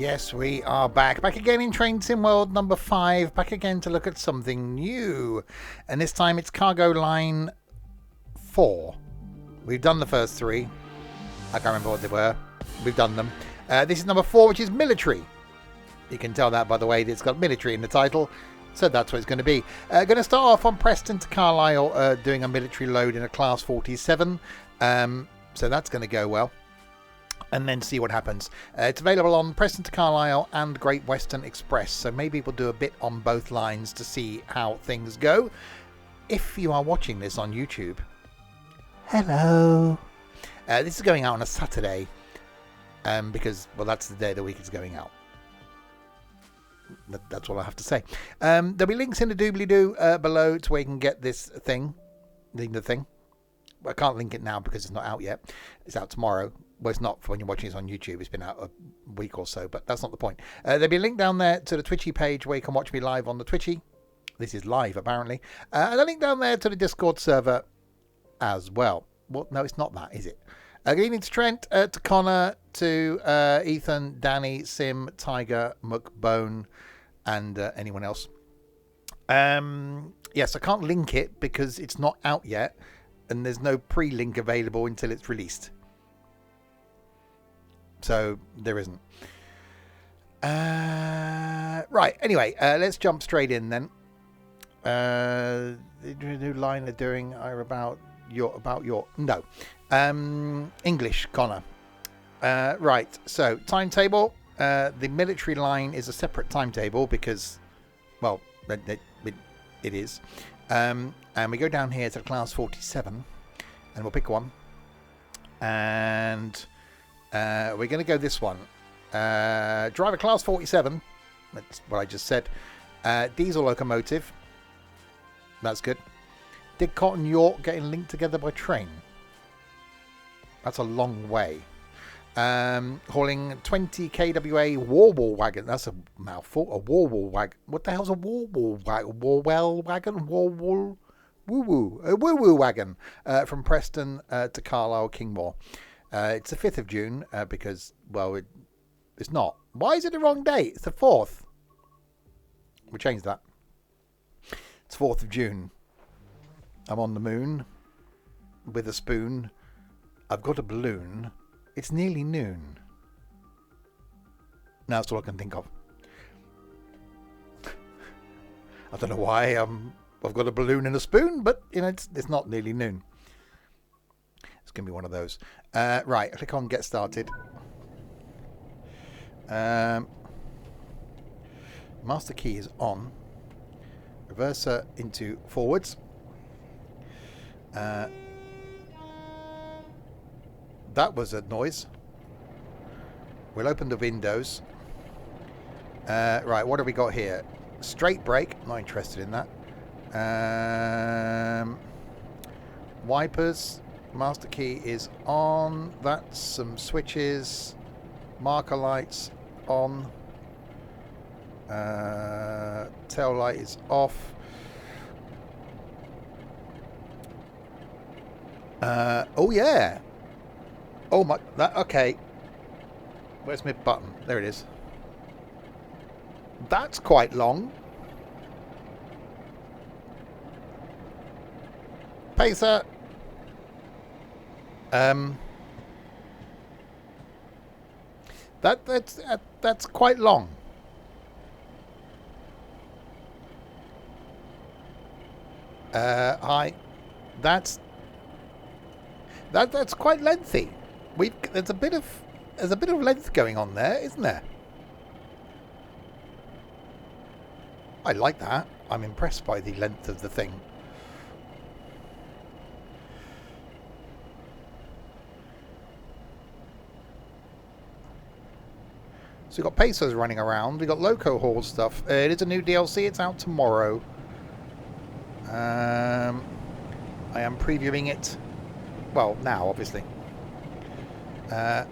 Yes, we are back. Back again in Train Sim World number 5. Back again to look at something new. And this time it's Cargo Line 4. We've done the first 3. I can't remember what they were. We've done them. This is number 4, which is military. You can tell that by the way it's got military in the title. So that's what it's going to be. Going to start off on Preston to Carlisle doing a military load in a Class 47. So that's going to go well. And then see what happens. It's available on Preston to Carlisle and Great Western Express. So maybe we'll do a bit on both lines to see how things go. If you are watching this on YouTube, hello. This is going out on a Saturday. Because, well, that's the day of the week it's going out. That's all I have to say. There'll be links in the doobly-doo below to where you can get this thing. The thing. I can't link it now because it's not out yet. It's out tomorrow. Well, it's not for when you're watching this on YouTube. It's been out a week or so, but that's not the point. There'll be a link down there to the Twitchy page where you can watch me live on the Twitchy. This is live, apparently. And a link down there to the Discord server as well. Well, no, it's not that, is it? Good evening to Trent, to Connor, to Ethan, Danny, Sim, Tiger, Muckbone, and anyone else. Yes, I can't link it because it's not out yet, and there's no pre-link available until it's released. So there isn't. Right. Anyway, let's jump straight in then. The new line they're doing are about your no. English, Connor. Right. So timetable. The military line is a separate timetable because, well, it is. And we go down here to Class 47, and we'll pick one. And we're going to go this one. Driver Class 47. That's what I just said. Diesel locomotive. That's good. Did Cotton York getting linked together by train? That's a long way. Hauling 20 kWA Warwall wagon. That's a mouthful. A Warwall wagon. What the hell's a Warwall wagon? Warwell wagon? Warwall? Woo-woo. A woo-woo wagon. From Preston to Carlisle, Kingmore. It's the 5th of June because, well, it's not. Why is it the wrong date? It's the 4th. We'll change that. It's 4th of June. I'm on the moon with a spoon. I've got a balloon. It's nearly noon. Now that's all I can think of. I don't know why I've got a balloon and a spoon, but you know it's not nearly noon. It's going to be one of those. Right, click on Get Started. Master key is on. Reverser into forwards. That was a noise. We'll open the windows. Right, what have we got here? Straight brake. Not interested in that. Wipers. Master key is on. That's some switches. Marker lights on. Tail light is off. Oh yeah. Oh my. Okay. Where's my button? There it is. That's quite long. Pacer. That's quite long. That's quite lengthy. There's a bit of length going on there, isn't there? I like that. I'm impressed by the length of the thing. So we've got Pacers running around. We've got Loco Haul stuff. It is a new DLC. It's out tomorrow. I am previewing it. Well, now, obviously. Let's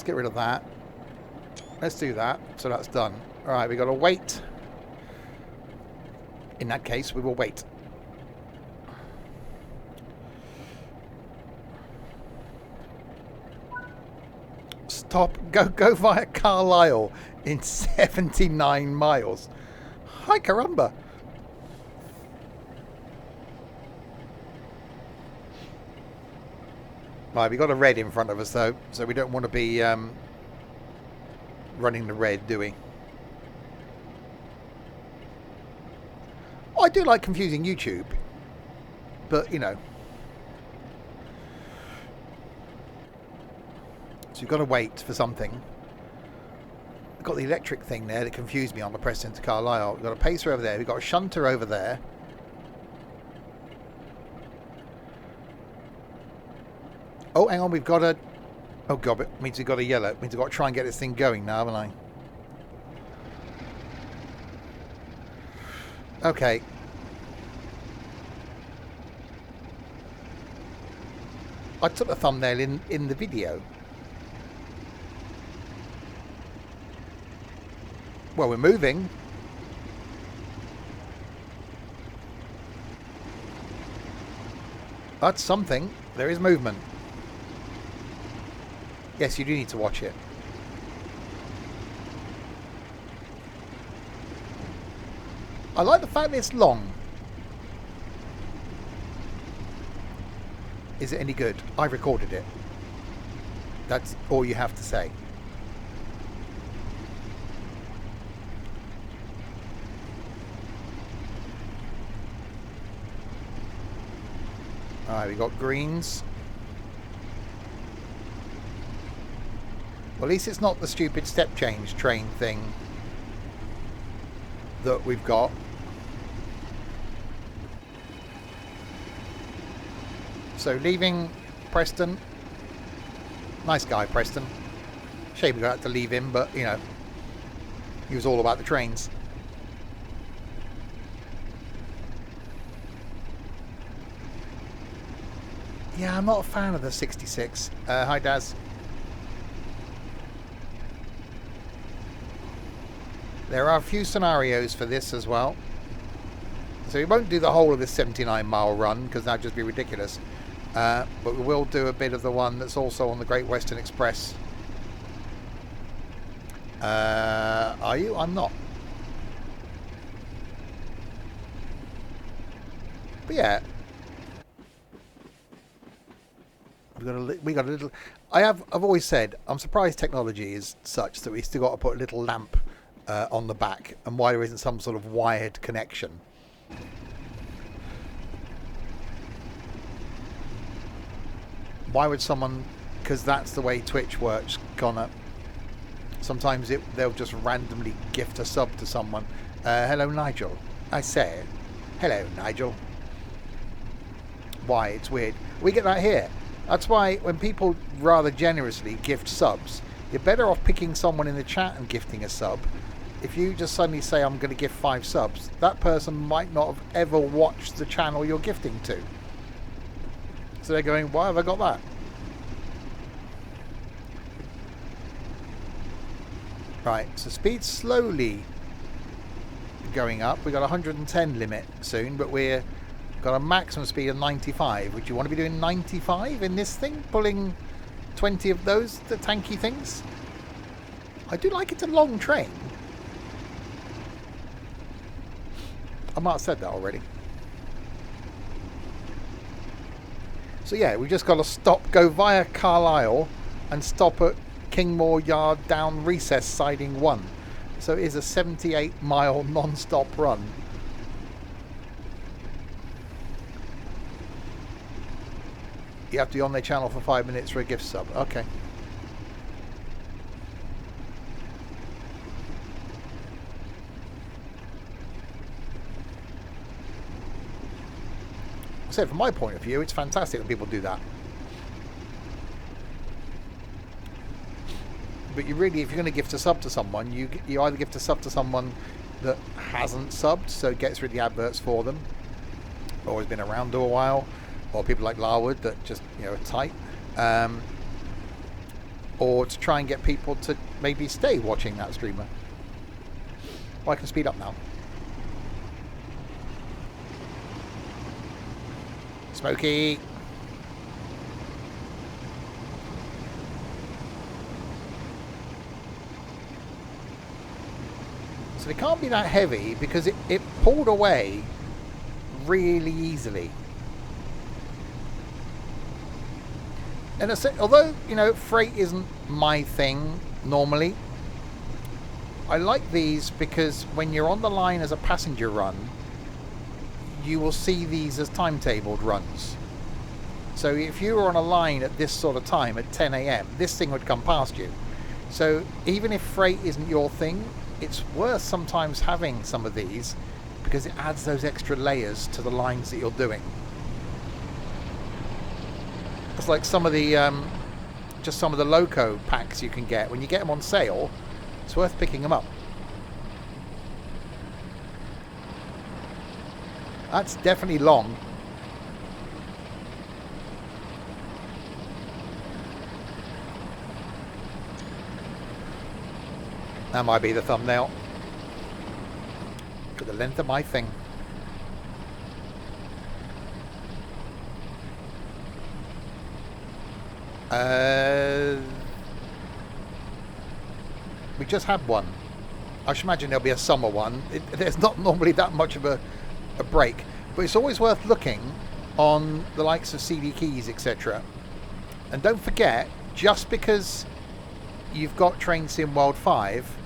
get rid of that. Let's do that. So that's done. All right, we've got to wait. In that case, we will wait. stop, go via Carlisle in 79 miles. Hi, caramba. Right, we got a red in front of us though, so we don't want to be running the red, do we? I do like confusing YouTube, but you know. So you've got to wait for something. We've got the electric thing there that confused me on the Preston to Carlisle. We've got a pacer over there. We've got a shunter over there. Oh, hang on. We've got a... Oh, God. It means we've got a yellow. It means we've got to try and get this thing going now, haven't I? Okay. I took the thumbnail in the video. Well, we're moving. That's something. There is movement. Yes, you do need to watch it. I like the fact that it's long. Is it any good? I recorded it. That's all you have to say. Alright, we got greens. Well, at least it's not the stupid step change train thing that we've got. So leaving Preston. Nice guy, Preston. Shame we got to leave him, but you know, he was all about the trains. Yeah, I'm not a fan of the 66. Hi, Daz. There are a few scenarios for this as well. So we won't do the whole of this 79-mile run because that'd just be ridiculous. But we will do a bit of the one that's also on the Great Western Express. Are you? I'm not. But yeah. We got a little. I've always said I'm surprised technology is such that we still got to put a little lamp on the back, and why there isn't some sort of wired connection. Why would someone? Because that's the way Twitch works, Connor. Sometimes they'll just randomly gift a sub to someone. Hello, Nigel. I said, hello, Nigel. Why? It's weird. We get that here. That's why when people rather generously gift subs, you're better off picking someone in the chat and gifting a sub. If you just suddenly say, I'm going to gift 5 subs, that person might not have ever watched the channel you're gifting to. So they're going, why have I got that? Right, so speed's slowly going up. We've got a 110 limit soon, but we're got a maximum speed of 95. Would you want to be doing 95 in this thing? Pulling 20 of those, the tanky things? I do like it's a long train. I might have said that already. So yeah, we just got to stop, go via Carlisle and stop at Kingmore Yard down Recess siding 1. So it is a 78-mile non-stop run. You have to be on their channel for 5 minutes for a gift sub. Okay. So from my point of view, it's fantastic when people do that. But you really, if you're going to gift a sub to someone, you either gift a sub to someone that hasn't subbed, so gets rid of the adverts for them, or has been around a while, or people like Larwood that just, you know, are tight, or to try and get people to maybe stay watching that streamer. Well, I can speed up now. Smokey. So they can't be that heavy because it pulled away really easily. And although, you know, freight isn't my thing normally, I like these because when you're on the line as a passenger run, you will see these as timetabled runs. So if you were on a line at this sort of time at 10 a.m, this thing would come past you. So even if freight isn't your thing, it's worth sometimes having some of these because it adds those extra layers to the lines that you're doing. It's like some of the just some of the loco packs you can get when you get them on sale. It's worth picking them up. That's definitely long. That might be the thumbnail. For the length of my thing. We just had one. I should imagine there'll be a summer one. There's not normally that much of a break, but it's always worth looking on the likes of CD Keys, etc. And don't forget, just because you've got Train Sim World 5,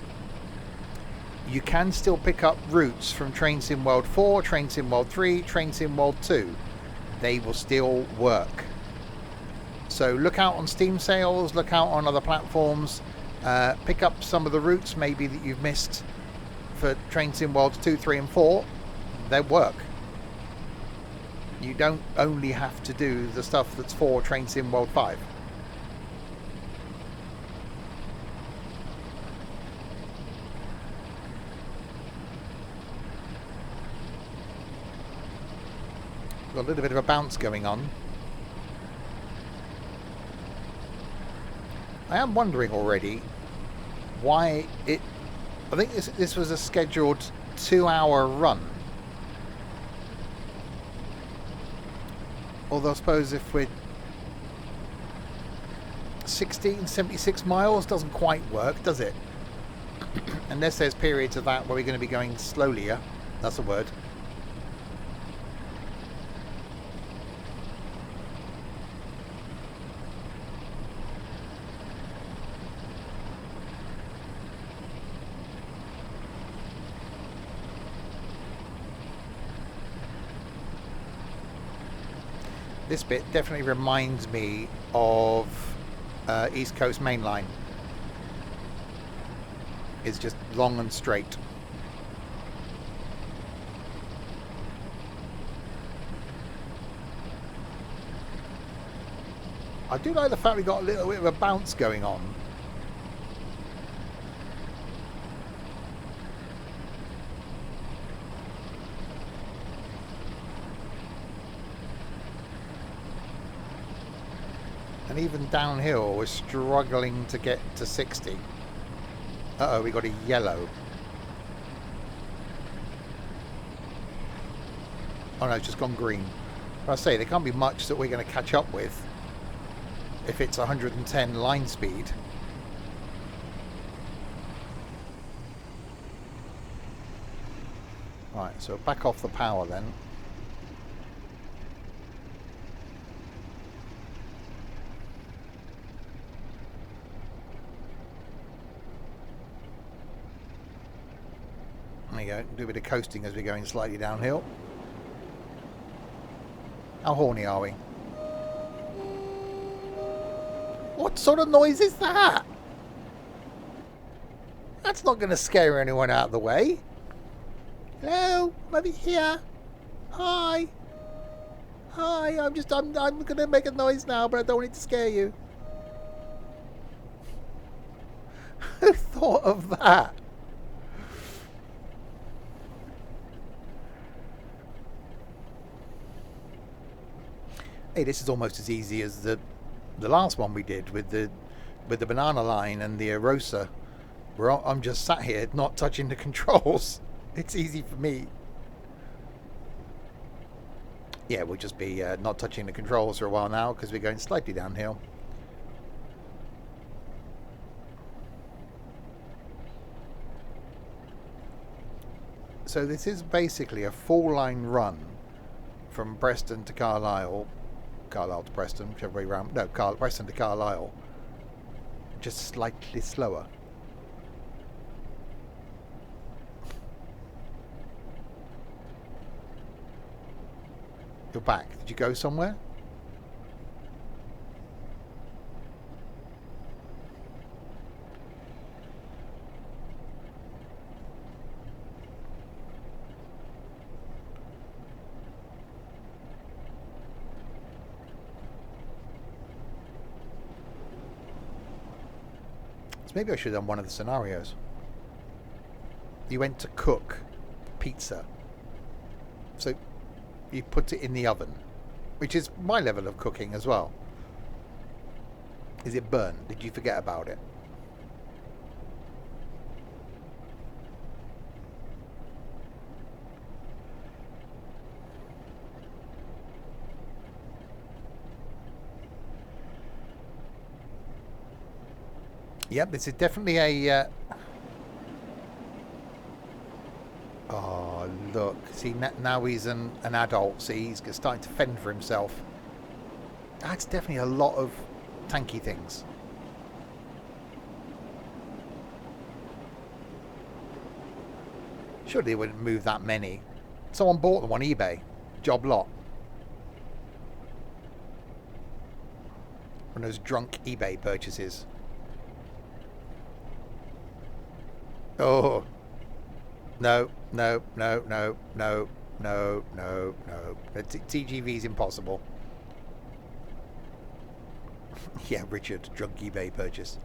you can still pick up routes from Train Sim World 4, Train Sim World 3, Train Sim World 2. They will still work. So look out on Steam sales, look out on other platforms, pick up some of the routes maybe that you've missed for Train Sim Worlds 2, 3 and 4. They work. You don't only have to do the stuff that's for Train Sim World 5. Got a little bit of a bounce going on. I am wondering already why it... I think this was a scheduled 2-hour run. Although I suppose if we're 76 miles doesn't quite work, does it? Unless there's periods of that where we're going to be going slowlier. That's a word. This bit definitely reminds me of East Coast Main Line. It's just long and straight. I do like the fact we got a little bit of a bounce going on. And even downhill, we're struggling to get to 60. Uh-oh, we got a yellow. Oh no, it's just gone green. But I say, there can't be much that we're going to catch up with if it's 110 line speed. Right, so back off the power then. There you go, do a bit of coasting as we're going slightly downhill. How horny are we? What sort of noise is that? That's not going to scare anyone out of the way. Hello, I'm over here. Hi. Hi, I'm going to make a noise now, but I don't want it to scare you. Who thought of that? Hey, this is almost as easy as the last one we did with the banana line and the Arosa, where I'm just sat here not touching the controls. It's easy for me. Yeah, we'll just be not touching the controls for a while now because we're going slightly downhill. So this is basically a full line run from Preston to Carlisle, Carlisle to Preston, whichever way round. No, Preston to Carlisle. Just slightly slower. You're back. Did you go somewhere? So maybe I should have done one of the scenarios. You went to cook pizza. So you put it in the oven, which is my level of cooking as well. Is it burnt? Did you forget about it? Yep, this is definitely a... Oh, look. See, now he's an adult. See, he's starting to fend for himself. That's definitely a lot of tanky things. Surely they wouldn't move that many. Someone bought them on eBay. Job lot. One of those drunk eBay purchases. Oh. No, no, no, no, no, no, no, no. TGV is impossible. Yeah, Richard, drunk eBay purchase.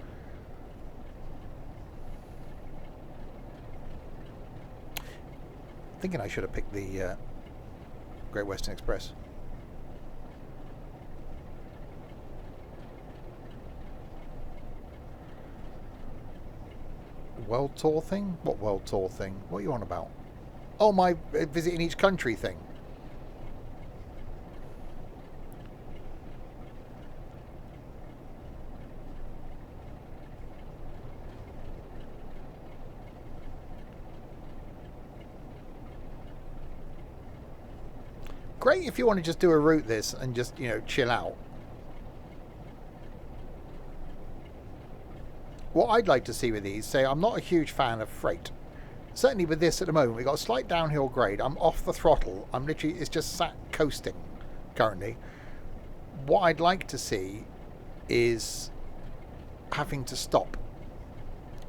Thinking I should have picked the Great Western Express. World tour thing? What world tour thing? What are you on about? Oh, my visiting each country thing. Great if you want to just do a route this and just, you know, chill out. What I'd like to see with these, say I'm not a huge fan of freight. Certainly with this at the moment, we've got a slight downhill grade. I'm off the throttle. I'm literally, it's just sat coasting currently. What I'd like to see is having to stop.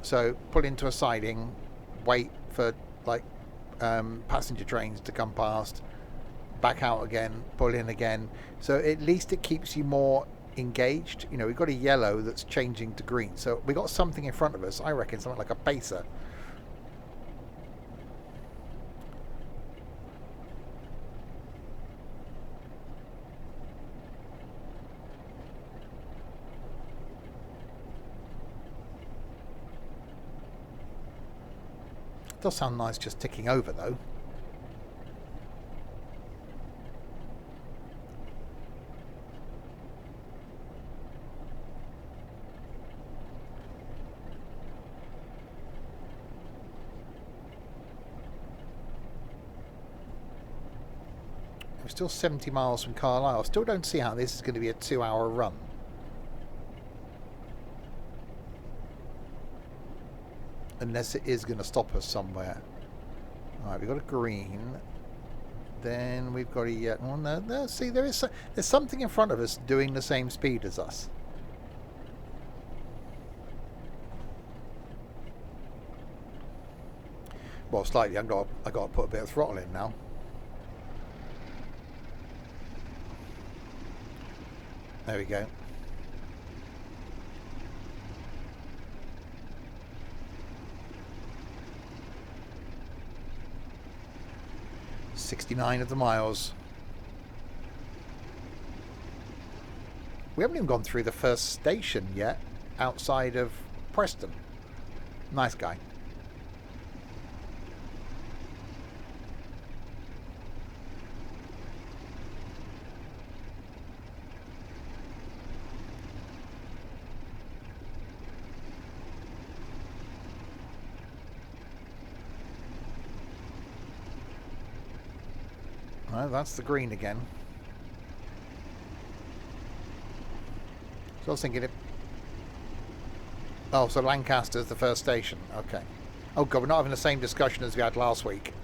So pull into a siding, wait for like passenger trains to come past, back out again, pull in again. So at least it keeps you more engaged. You know, we've got a yellow that's changing to green, so we got something in front of us. I reckon something like a pacer. It does sound nice just ticking over though. We're still 70 miles from Carlisle. Still don't see how this is going to be a 2-hour run. Unless it is going to stop us somewhere. Alright, we've got a green. Then we've got a... well, no, see, there's something in front of us doing the same speed as us. Well, slightly. I've got to put a bit of throttle in now. There we go. $69 of the miles. We haven't even gone through the first station yet, outside of Preston. Nice guy. Oh, that's the green again. So I was thinking it... Oh, so Lancaster's the first station. Okay. Oh god, we're not having the same discussion as we had last week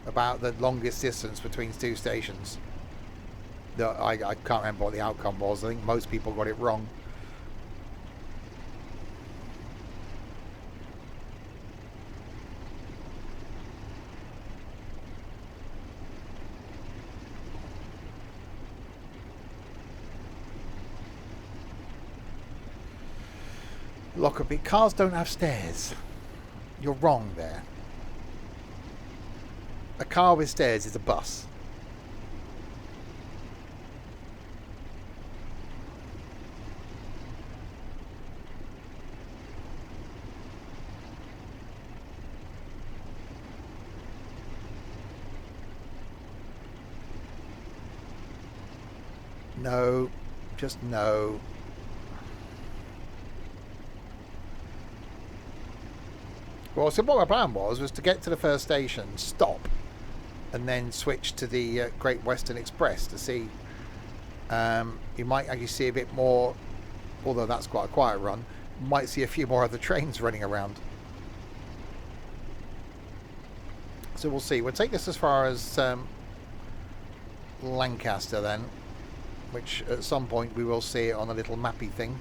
about the longest distance between two stations. I can't remember what the outcome was. I think most people got it wrong. Lockerbie, cars don't have stairs. You're wrong there. A car with stairs is a bus. No, just no. Well, so what my plan was to get to the first station, stop, and then switch to the Great Western Express to see. You might actually see a bit more, although that's quite a quiet run. You might see a few more other trains running around. So we'll see. We'll take this as far as Lancaster then, which at some point we will see it on a little mappy thing.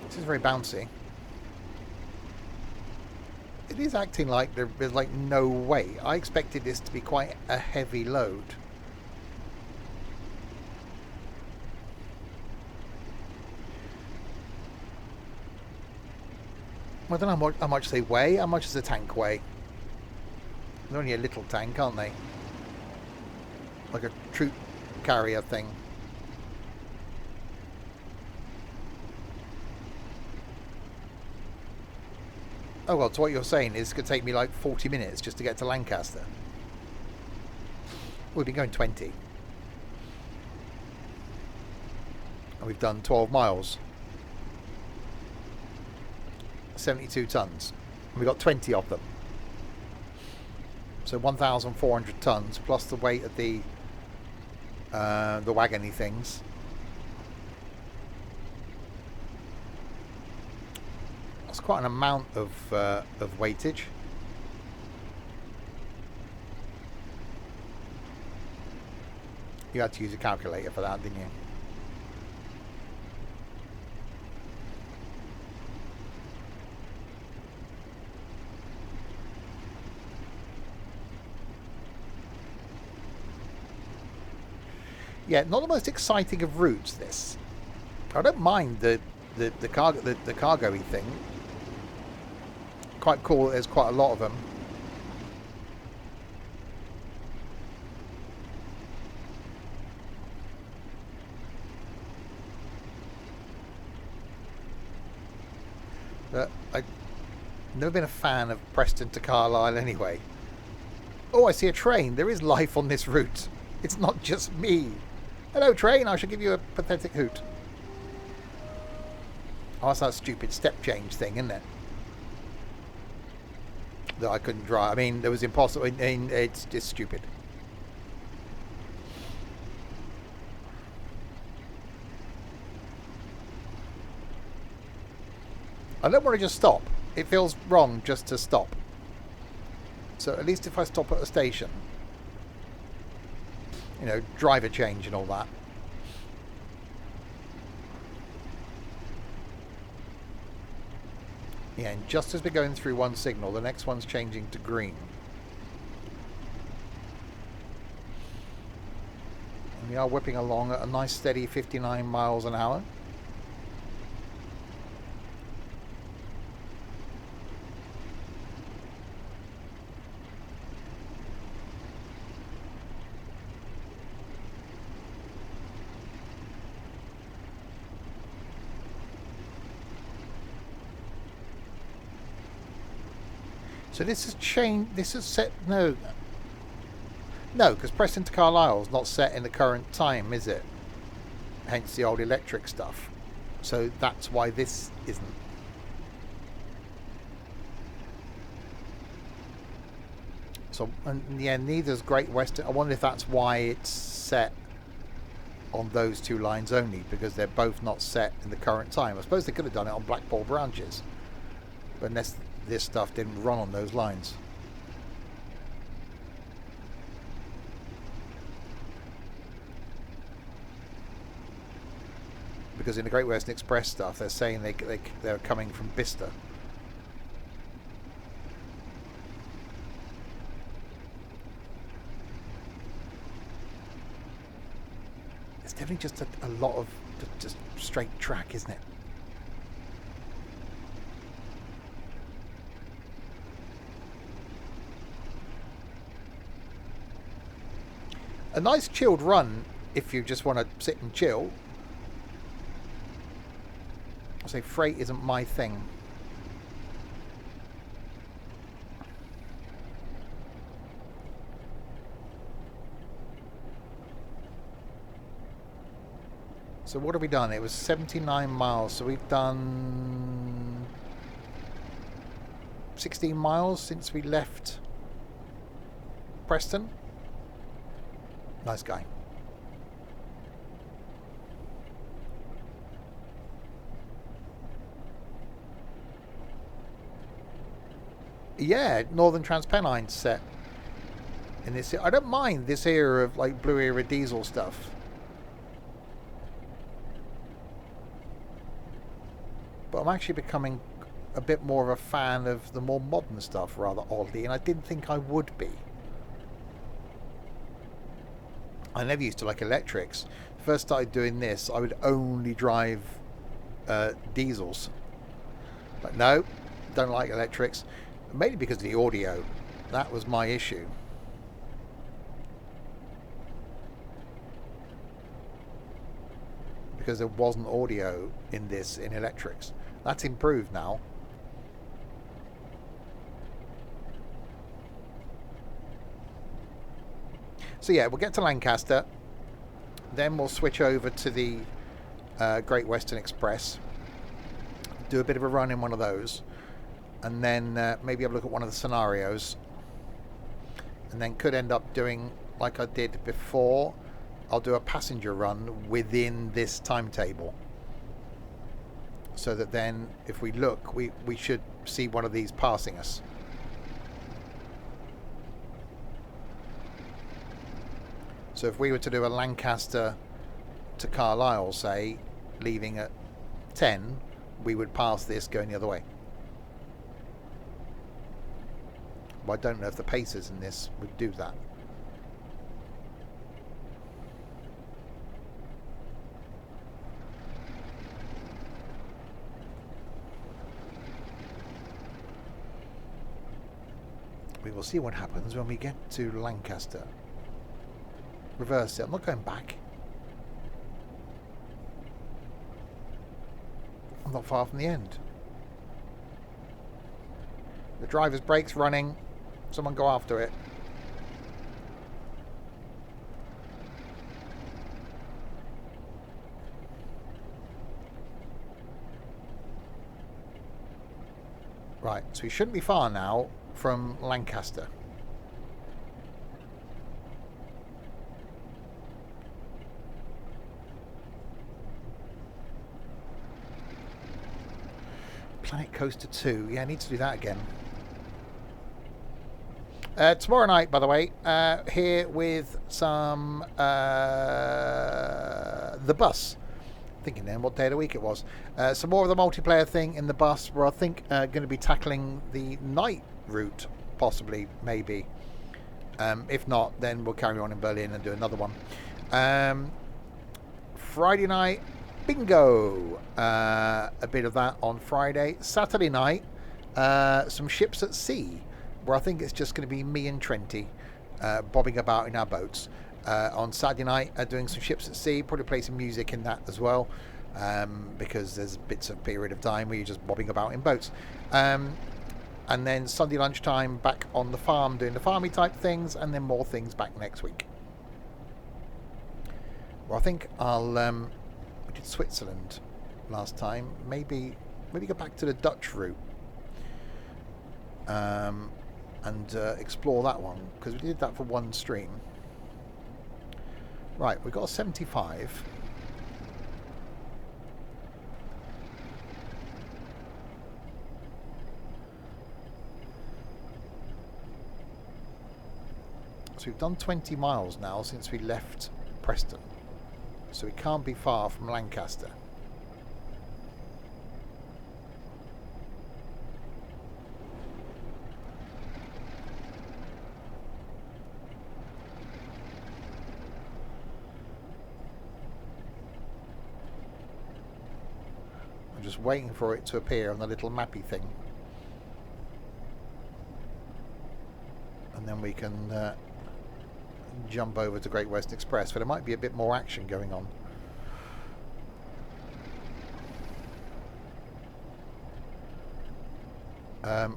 This is very bouncy. It is acting like there's like no way. I expected this to be quite a heavy load. I don't know how much they weigh. How much does the tank weigh? They're only a little tank, aren't they? Like a troop carrier thing. Oh well, so what you're saying is it's going to take me like 40 minutes just to get to Lancaster. We've been going 20. And we've done 12 miles. 72 tons. And we've got 20 of them. So 1,400 tons plus the weight of the wagony things. That's quite an amount of weightage. You had to use a calculator for that, didn't you? Yeah, not the most exciting of routes, this. I don't mind the cargo-y thing. Quite cool, there's quite a lot of them. But I've never been a fan of Preston to Carlisle anyway. Oh, I see a train. There is life on this route. It's not just me. Hello, train. I shall give you a pathetic hoot. Oh, that's that stupid step change thing, isn't it? That I couldn't drive. I mean, it was impossible. It's just stupid. I don't want to just stop. It feels wrong just to stop. So at least if I stop at a station, you know, driver change and all that. Yeah, and just as we're going through one signal, the next one's changing to green. And we are whipping along at a nice steady 59 miles an hour. So this has changed. This is set. No, because Preston to Carlisle is not set in the current time, is it? Hence the old electric stuff. So that's why this isn't. So, and yeah, neither's Great Western. I wonder if that's why it's set on those two lines only, because they're both not set in the current time. I suppose they could have done it on Blackpool branches, but unless this stuff didn't run on those lines. Because in the Great Western Express stuff, they're saying they're coming from Bicester. It's definitely just a lot of just straight track, isn't it? A nice chilled run if you just want to sit and chill. I say freight isn't my thing. So what have we done? It was 79 miles. So we've done 16 miles since we left Preston. Nice guy. Yeah, Northern Transpennine set in this. I don't mind this era of like Blue Era diesel stuff, but I'm actually becoming a bit more of a fan of the more modern stuff, rather oddly, and I didn't think I would be. I never used to like electrics. First started doing this, I would only drive diesels. Like, no, don't like electrics. Mainly because of the audio. That was my issue. Because there wasn't audio in this in electrics. That's improved now. So yeah, we'll get to Lancaster. Then we'll switch over to the Great Western Express. Do a bit of a run in one of those. And then maybe have a look at one of the scenarios, and then could end up doing like I did before. I'll do a passenger run within this timetable, so that then if we look, we should see one of these passing us. So if we were to do a Lancaster to Carlisle, say, leaving at 10, we would pass this going the other way. I don't know if the Pacers in this would do that. We will see what happens when we get to Lancaster. Reverse it. I'm not going back. I'm not far from the end. The driver's brake's running. Someone go after it. Right, so we shouldn't be far now from Lancaster. Planet Coaster 2. Yeah, I need to do that again. Tomorrow night, by the way, here with some the bus. Thinking then what day of the week it was. Some more of the multiplayer thing in the bus, where I think going to be tackling the night route, possibly, maybe. If not, then we'll carry on in Berlin and do another one. Friday night, bingo. A bit of that on Friday. Saturday night, some ships at sea, where I think it's just going to be me and Trenty bobbing about in our boats. On Saturday night, doing some ships at sea, probably play some music in that as well, because there's bits of period of time where you're just bobbing about in boats. And then Sunday lunchtime, back on the farm doing the farmy type things, and then more things back next week. Well, I think I'll... we did Switzerland last time. Maybe go back to the Dutch route and explore that one, because we did that for one stream. Right, we've got a 75. So we've done 20 miles now since we left Preston. So we can't be far from Lancaster. I'm just waiting for it to appear on the little mappy thing. And then we can jump over to Great Western Express, but there might be a bit more action going on.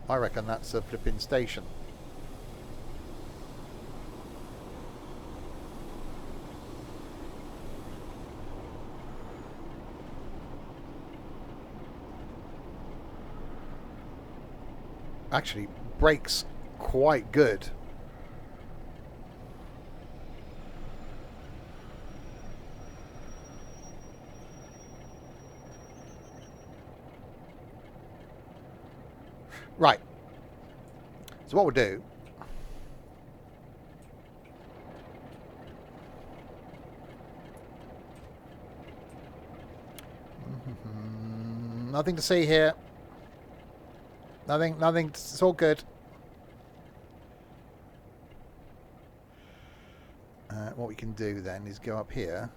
I reckon that's a flipping station. Actually, brakes quite good. Right. So what we'll do... Nothing to see here. Nothing. It's all good. What we can do then is go up here.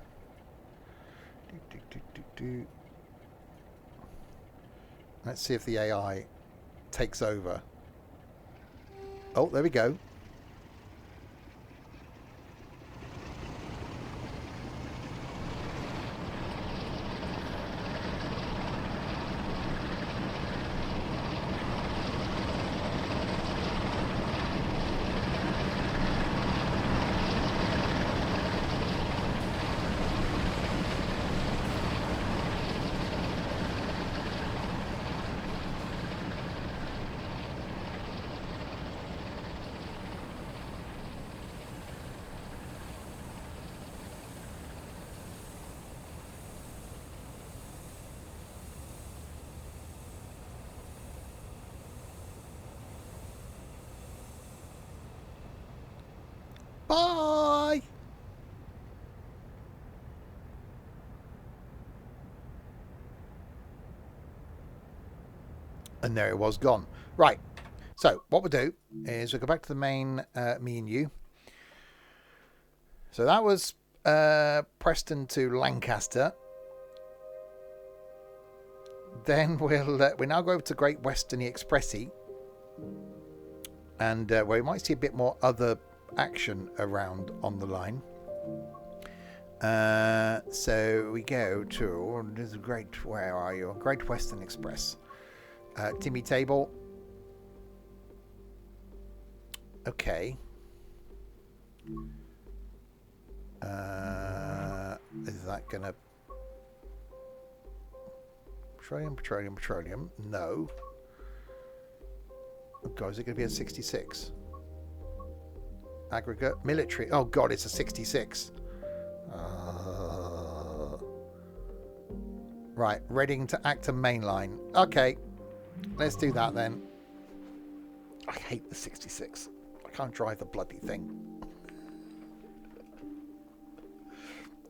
Let's see if the AI takes over. Oh, there we go. Bye! And there it was, gone. Right. So what we'll do is we'll go back to the main me and you. So that was Preston to Lancaster. Then we now go over to Great Western Expressy, and where we might see a bit more other action around on the line. So we go to this great. Where are you? Great Western Express. Timmy Table. Okay. Is that gonna petroleum? No. Oh God, is it gonna be a 66? Aggregate military. Oh God, it's a 66. Right, Reading to Acton Mainline. Okay, let's do that then. I hate the 66. I can't drive the bloody thing.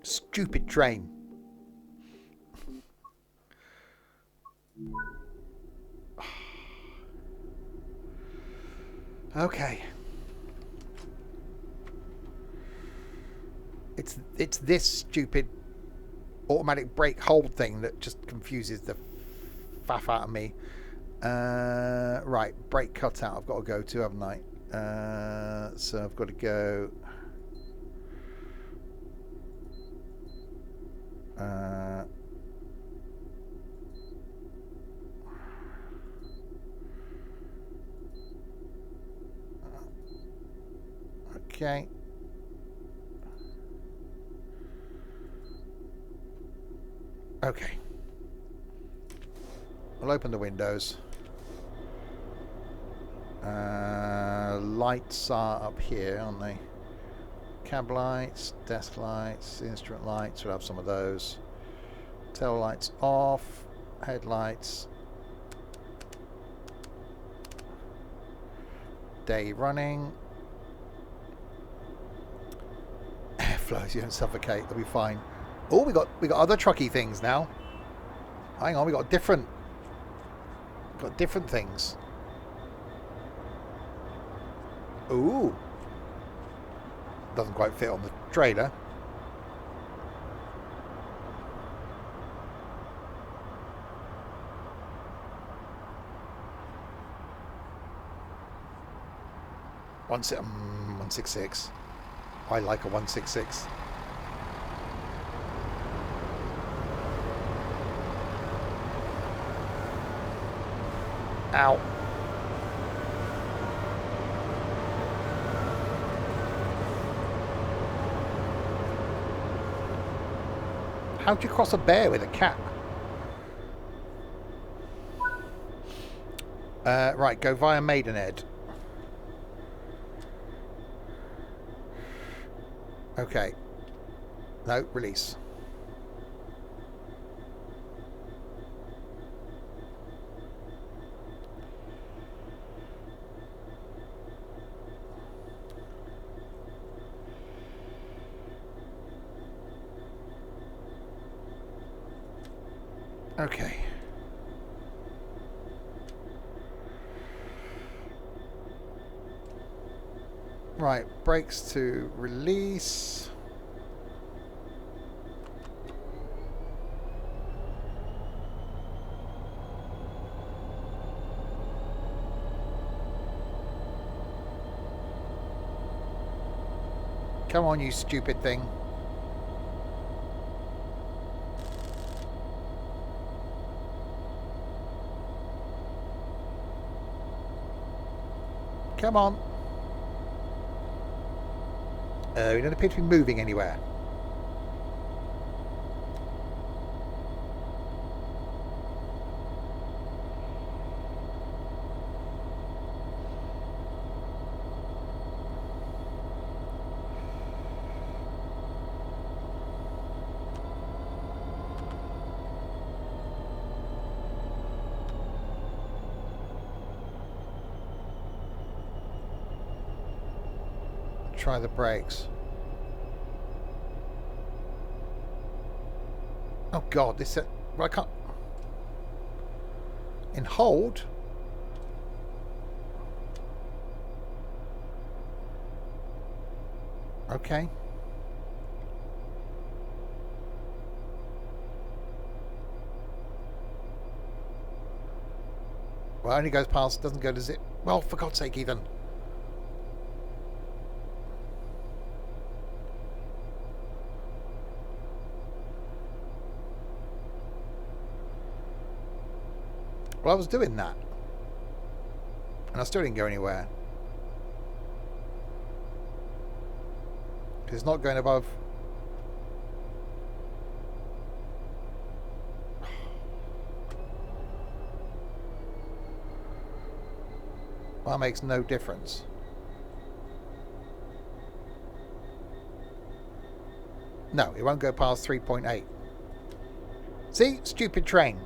Stupid train. Okay. It's this stupid automatic brake hold thing that just confuses the faff out of me. Right, brake cutout I've got to go to, haven't I? So I've got to go... okay. Okay. We'll open the windows. Lights are up here, aren't they? Cab lights, desk lights, instrument lights. We'll have some of those. Tail lights off. Headlights. Day running. Airflows, you don't suffocate. They'll be fine. Oh, we got other trucky things now. Hang on, we got different things. Ooh. Doesn't quite fit on the trailer. – 166. I like a 166. Ow. How'd you cross a bear with a cat? Right, go via Maidenhead. Okay. No, release. Okay. Right, brakes to release. Come on, you stupid thing. Come on. We don't appear to be moving anywhere. Try the brakes. Oh God, this I can't. In hold. Okay. Well, it only goes past, doesn't go to zip. Well, for God's sake, Ethan. Well, I was doing that. And I still didn't go anywhere. Because it's not going above. Well, that makes no difference. No, it won't go past 3.8. See? Stupid train.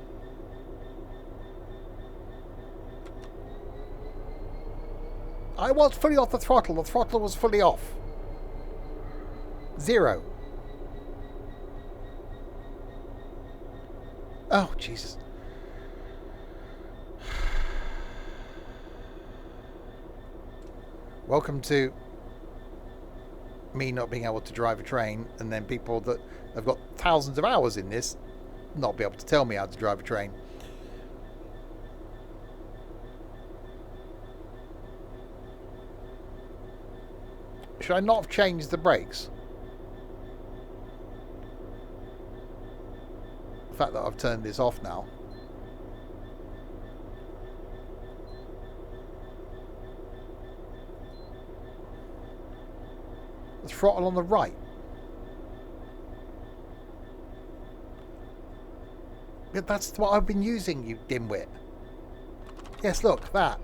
I was fully off the throttle. The throttle was fully off. 0. Oh, Jesus. Welcome to me not being able to drive a train, and then people that have got thousands of hours in this not be able to tell me how to drive a train. Should I not have changed the brakes? The fact that I've turned this off now. The throttle on the right. Yeah, that's what I've been using, you dimwit. Yes, look, that.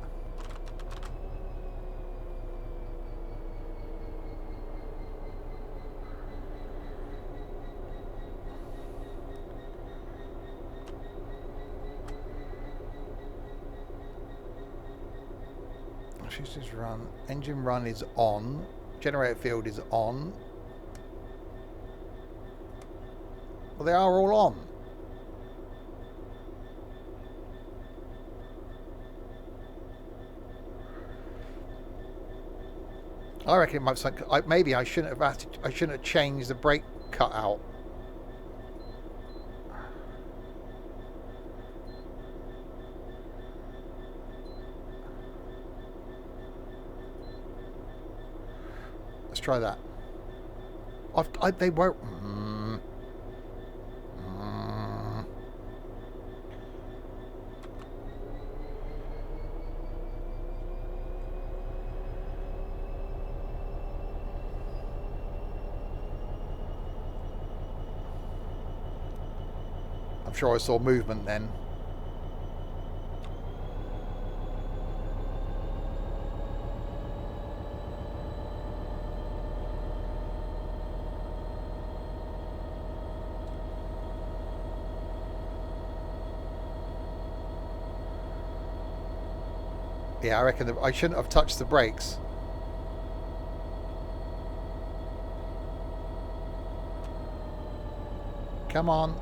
Shooters run. Engine run is on. Generator field is on. Well, they are all on. I reckon it might. Maybe I shouldn't have. I shouldn't have changed the brake cutout. Let's try that. They won't. I'm sure I saw movement then. Yeah, I reckon I shouldn't have touched the brakes. Come on.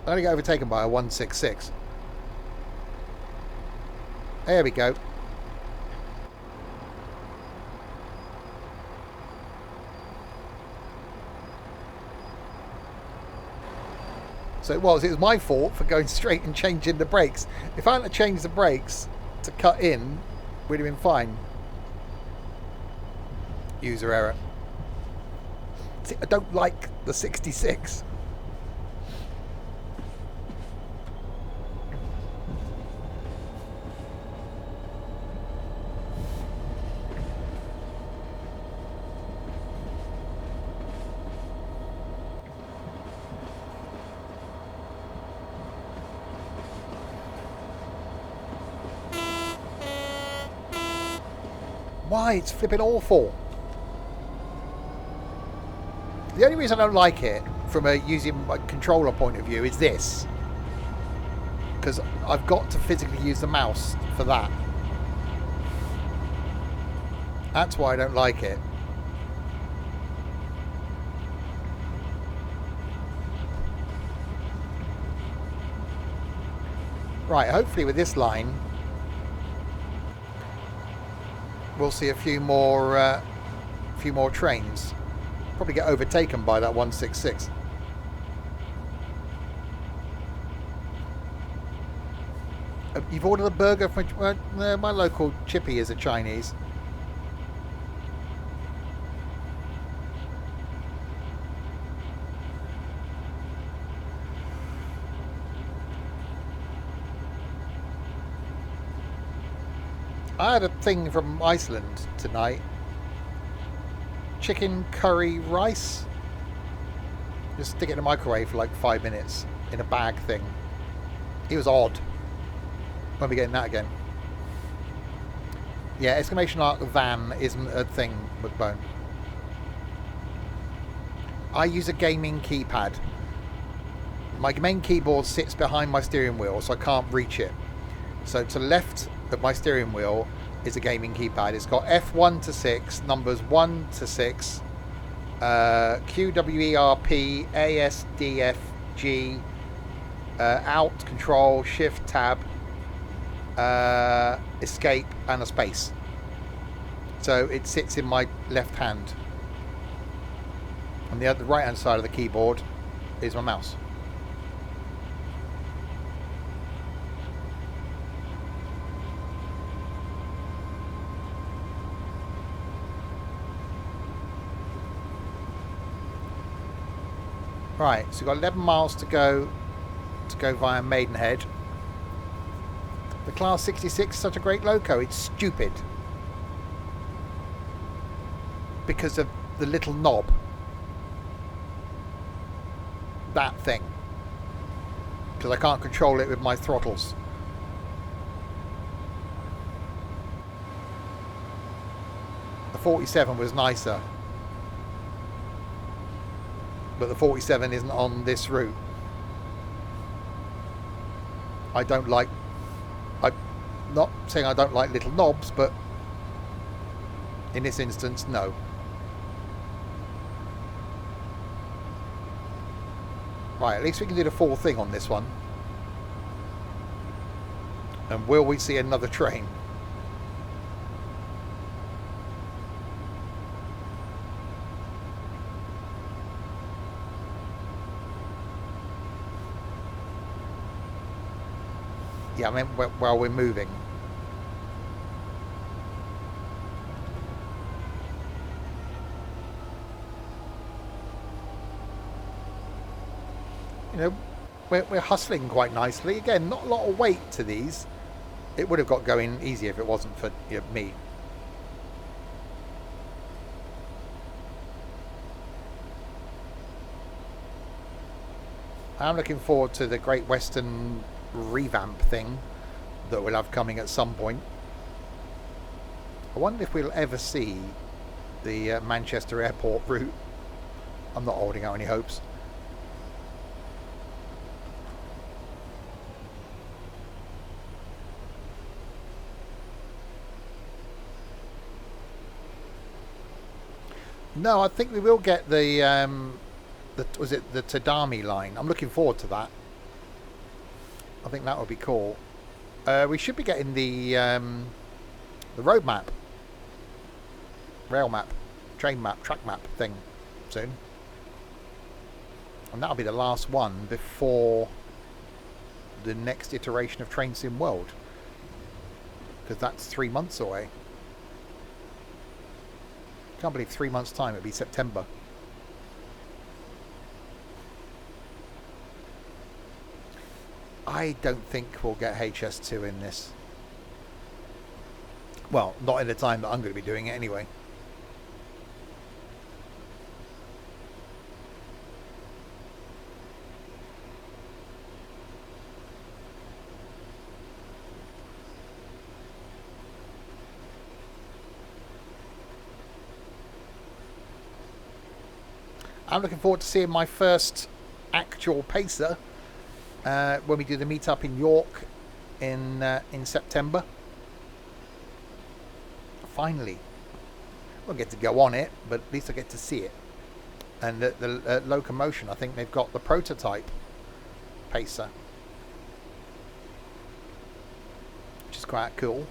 I only got overtaken by a 166. There we go. So it was my fault for going straight and changing the brakes. If I hadn't changed the brakes to cut in, we'd have been fine. User error. See, I don't like the 66. Why? It's flipping awful. The only reason I don't like it from using a controller point of view is this. Because I've got to physically use the mouse for that. That's why I don't like it. Right, hopefully with this line we'll see a few more trains. Probably get overtaken by that 166. You've ordered a burger from my local chippy is a Chinese. I had a thing from Iceland tonight. Chicken curry rice. Just stick it in the microwave for like 5 minutes in a bag thing. It was odd. Won't be getting that again. Yeah, exclamation mark van isn't a thing, McBone. I use a gaming keypad. My main keyboard sits behind my steering wheel, so I can't reach it. So to the left of my steering wheel is a gaming keypad. It's got F1 to 6, numbers 1 to 6, Q, W, E, R, P, A, S, D, F, G, Alt, Control, Shift, Tab, Escape, and a space. So it sits in my left hand. On the right hand side of the keyboard is my mouse. Right, so we've got 11 miles to go via Maidenhead. The Class 66 is such a great loco. It's stupid. Because of the little knob. That thing. Because I can't control it with my throttles. The 47 was nicer. But the 47 isn't on this route. I don't like... I'm not saying I don't like little knobs, but in this instance, no. Right, at least we can do the full thing on this one. And will we see another train? Yeah, I mean, while we're moving. You know, we're hustling quite nicely. Again, not a lot of weight to these. It would have got going easier if it wasn't for me. I'm looking forward to the Great Western revamp thing that we'll have coming at some point. I wonder if we'll ever see the Manchester Airport route. I'm not holding out any hopes. No, I think we will get the was it the Tadami line? I'm looking forward to that. I think that would be cool. We should be getting the road map, rail map, train map, track map thing soon. And that'll be the last one before the next iteration of Train Sim World. Because that's 3 months away. Can't believe 3 months' time it'll be September. I don't think we'll get HS2 in this. Well, not in the time that I'm going to be doing it anyway. I'm looking forward to seeing my first actual pacer when we do the meetup in York in September. Finally, I won't get to go on it, but at least I get to see it. And the Locomotion, I think they've got the prototype pacer, which is quite cool.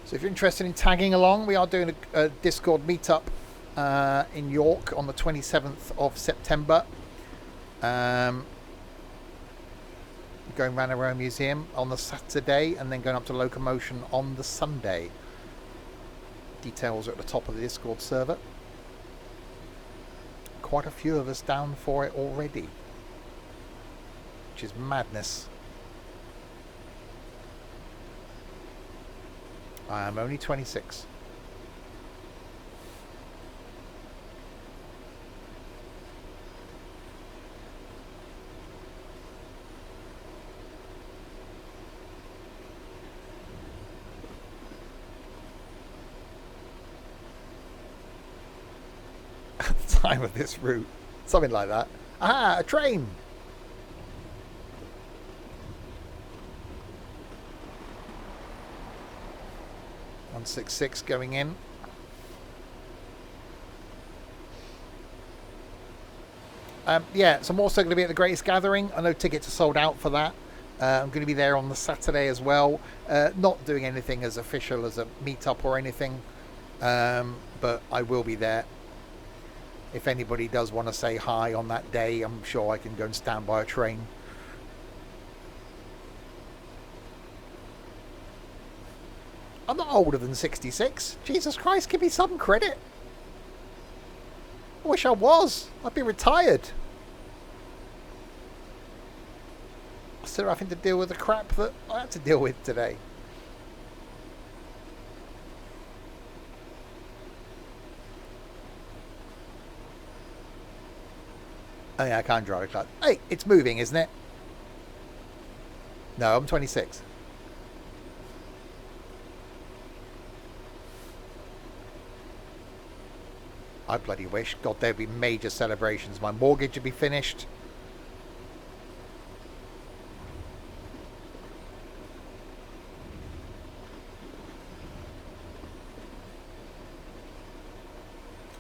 So if you're interested in tagging along, we are doing a Discord meetup in York on the 27th of September. Going around the Rail Museum on the Saturday and then going up to Locomotion on the Sunday. Details are at the top of the Discord server. Quite a few of us down for it already, which is madness. I am only 26. At the time of this route, something like that. Ah, a train! (166) going in. Yeah, so I'm also going to be at the Greatest Gathering. I know tickets are sold out for that. I'm going to be there on the Saturday as well. Not doing anything as official as a meetup or anything, but I will be there. If anybody does want to say hi on that day, I'm sure I can go and stand by a train. I'm not older than 66. Jesus Christ, give me some credit. I wish I was. I'd be retired. faster having to deal with the crap that I had to deal with today. Oh yeah, I can't drive a clutch. Hey, it's moving, isn't it? No, I'm 26. I bloody wish. God, there'd be major celebrations. My mortgage would be finished.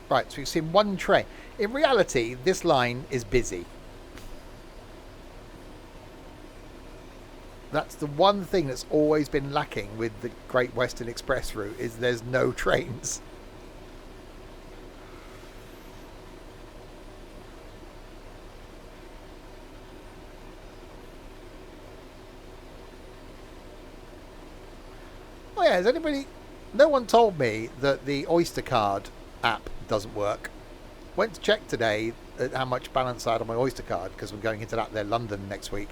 Right, so we've seen one train. In reality, this line is busy. That's the one thing that's always been lacking with the Great Western Express route, is there's no trains. Oh yeah, has anybody... No one told me that the Oyster Card app doesn't work. Went to check today at how much balance I had on my Oyster Card, because we're going into that there London next week,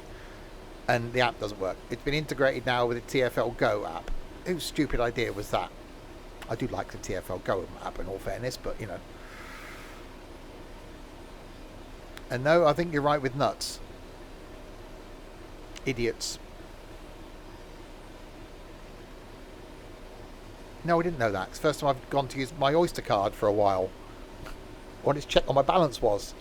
and the app doesn't work. It's been integrated now with the TfL Go app. Whose stupid idea was that? I do like the TfL Go app in all fairness, but you know. And no, I think you're right with nuts. Idiots. No, I didn't know that. It's the first time I've gone to use my Oyster Card for a while. I wanted to check what my balance was.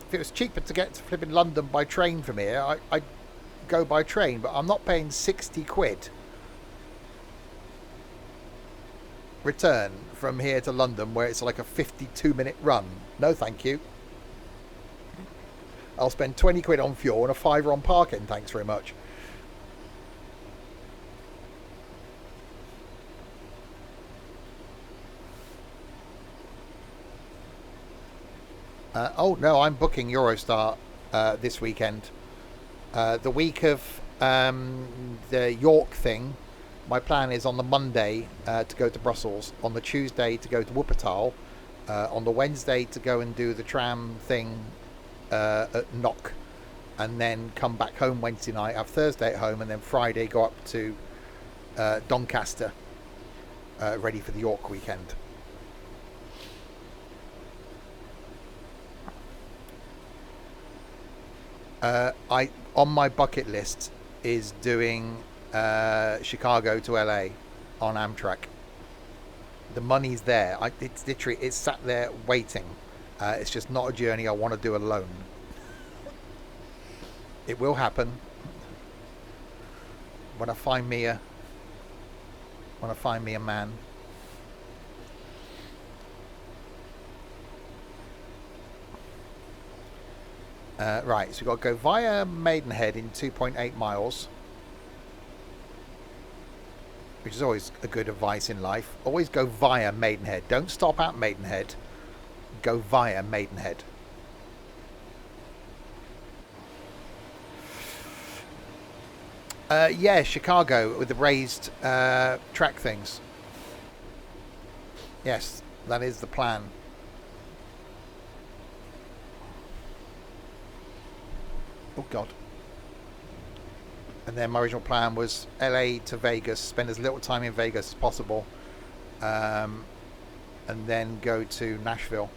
If it was cheaper to get to flipping London by train from here, I'd go by train, but I'm not paying 60 quid return from here to London, where it's like a 52-minute run. No thank you. I'll spend 20 quid on fuel and a fiver on parking, thanks very much. Oh no, I'm booking Eurostar this weekend. The week of the York thing, my plan is on the Monday to go to Brussels, on the Tuesday to go to Wuppertal, on the Wednesday to go and do the tram thing at Knock, and then come back home Wednesday night, have Thursday at home, and then Friday go up to Doncaster, ready for the York weekend. On my bucket list is doing Chicago to LA on Amtrak. The money's there. It's literally, it's sat there waiting. It's just not a journey I want to do alone. It will happen when I find me a man. Right, so we've got to go via Maidenhead in 2.8 miles, which is always a good advice in life. Always go via Maidenhead. Don't stop at Maidenhead. Go via Maidenhead. Yeah, Chicago with the raised track things. Yes, that is the plan. Oh God. And then my original plan was LA to Vegas, spend as little time in Vegas as possible, and then go to Nashville.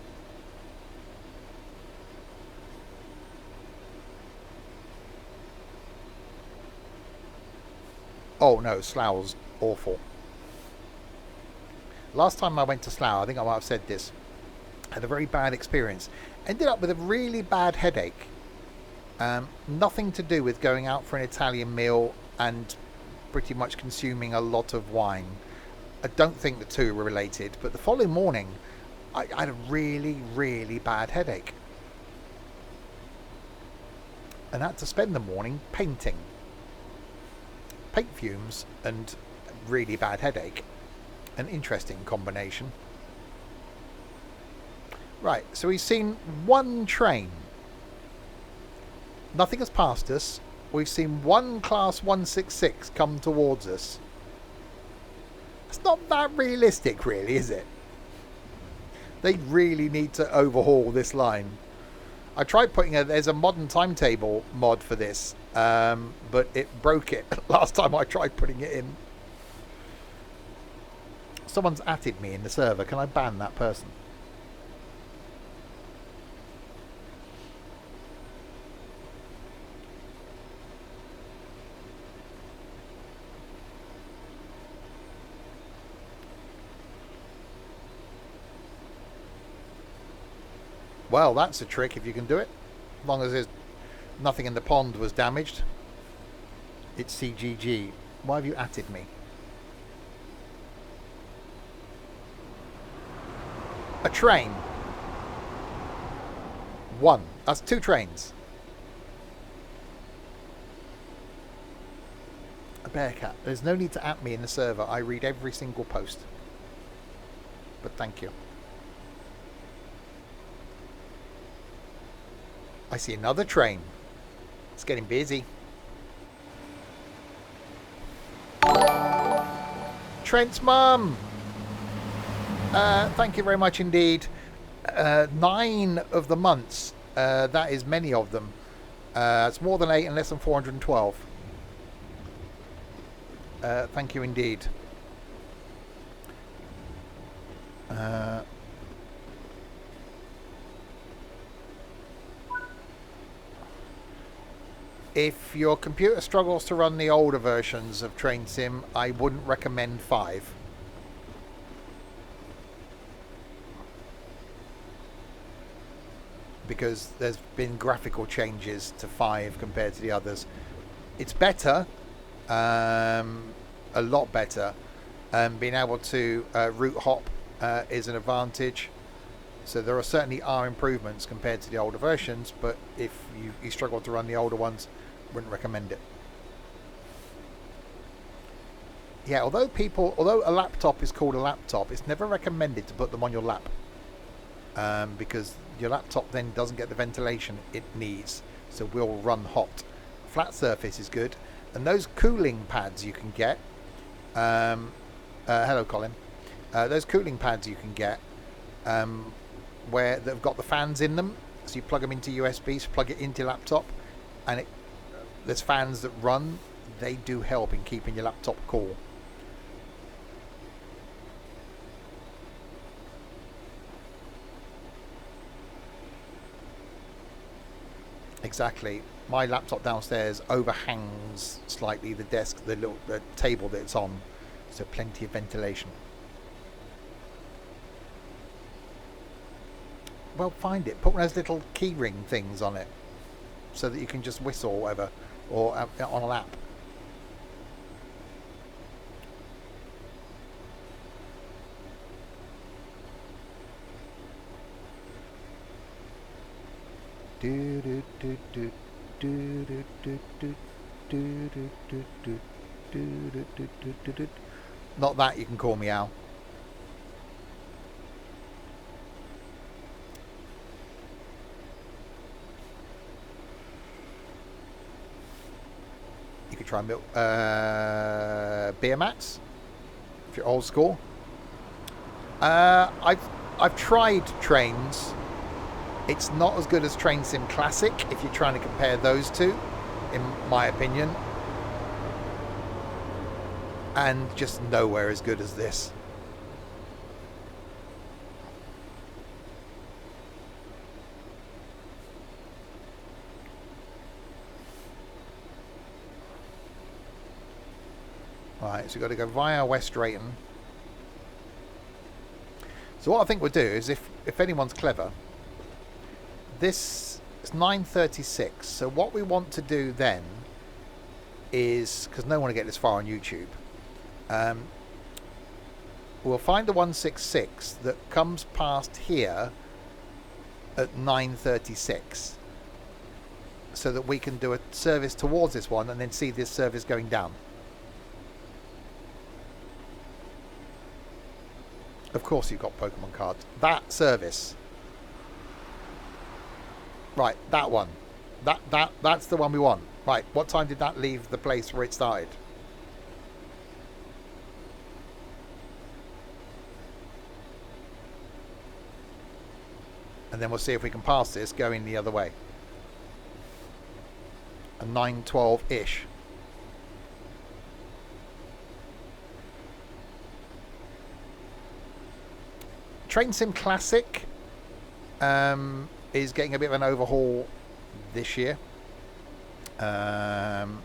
Oh no, Slough was awful. Last time I went to Slough, I think I might have said this, had a very bad experience. Ended up with a really bad headache. Nothing to do with going out for an Italian meal and pretty much consuming a lot of wine. I don't think the two were related, but the following morning I had a really, really bad headache. And I had to spend the morning painting. Paint fumes and really bad headache. An interesting combination. Right, so we've seen one train. Nothing has passed us. We've seen one Class 166 come towards us. It's not that realistic, really, is it? They really need to overhaul this line. I tried putting there's a modern timetable mod for this, but it broke it last time I tried putting it in. Someone's atted me in the server. Can I ban that person? Well, that's a trick if you can do it. As long as there's nothing in the pond was damaged. It's CGG. Why have you atted me? A train. One. That's 2 trains. A bearcat. There's no need to at me in the server. I read every single post. But thank you. I see another train. It's getting busy. Trent's mum. Thank you very much indeed. 9 of the months. That is many of them. It's more than 8 and less than 412. Thank you indeed. If your computer struggles to run the older versions of Train Sim, I wouldn't recommend 5. Because there's been graphical changes to 5 compared to the others. It's better, a lot better. Being able to route hop is an advantage. So there certainly are improvements compared to the older versions, but if you struggle to run the older ones, wouldn't recommend it. Yeah, although a laptop is called a laptop, it's never recommended to put them on your lap. Because your laptop then doesn't get the ventilation it needs, so will run hot. Flat surface is good, and those cooling pads you can get. Hello, Colin. Those cooling pads you can get, where they've got the fans in them, so you plug them into USB, so plug it into your laptop, and there's fans that run. They do help in keeping your laptop cool. Exactly. My laptop downstairs overhangs slightly the desk, the table that it's on, so plenty of ventilation. Well, find it. Put one of those little keyring things on it, so that you can just whistle or whatever, or on a lap. Not that you can call me Al. You could try milk beer mats if you're old school. I've tried trains. It's not as good as Train Sim Classic if you're trying to compare those two, in my opinion. And just nowhere as good as this. Right, so we've got to go via West Drayton. So what I think we'll do is, if anyone's clever, this is 9:36. So what we want to do then is, because no one will get this far on YouTube, we'll find the 166 that comes past here at 9:36, so that we can do a service towards this one and then see this service going down. Of course you've got Pokemon cards. That service. Right, that one. That's the one we want. Right, what time did that leave the place where it started? And then we'll see if we can pass this going the other way. A 9:12-ish. Train Sim Classic is getting a bit of an overhaul this year. Can't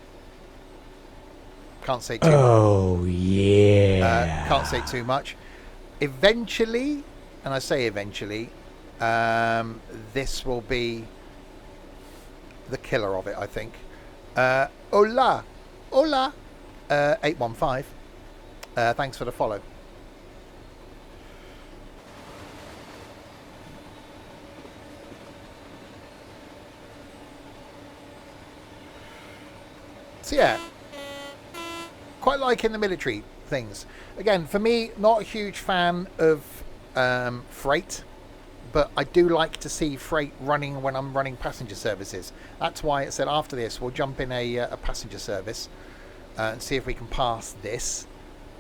say too much. Oh, yeah. Can't say too much. Eventually, and I say eventually, this will be the killer of it, I think. Hola, 815. Thanks for the follow. So yeah, quite liking the military things. Again, for me, not a huge fan of freight, but I do like to see freight running when I'm running passenger services. That's why it said after this we'll jump in a passenger service and see if we can pass this,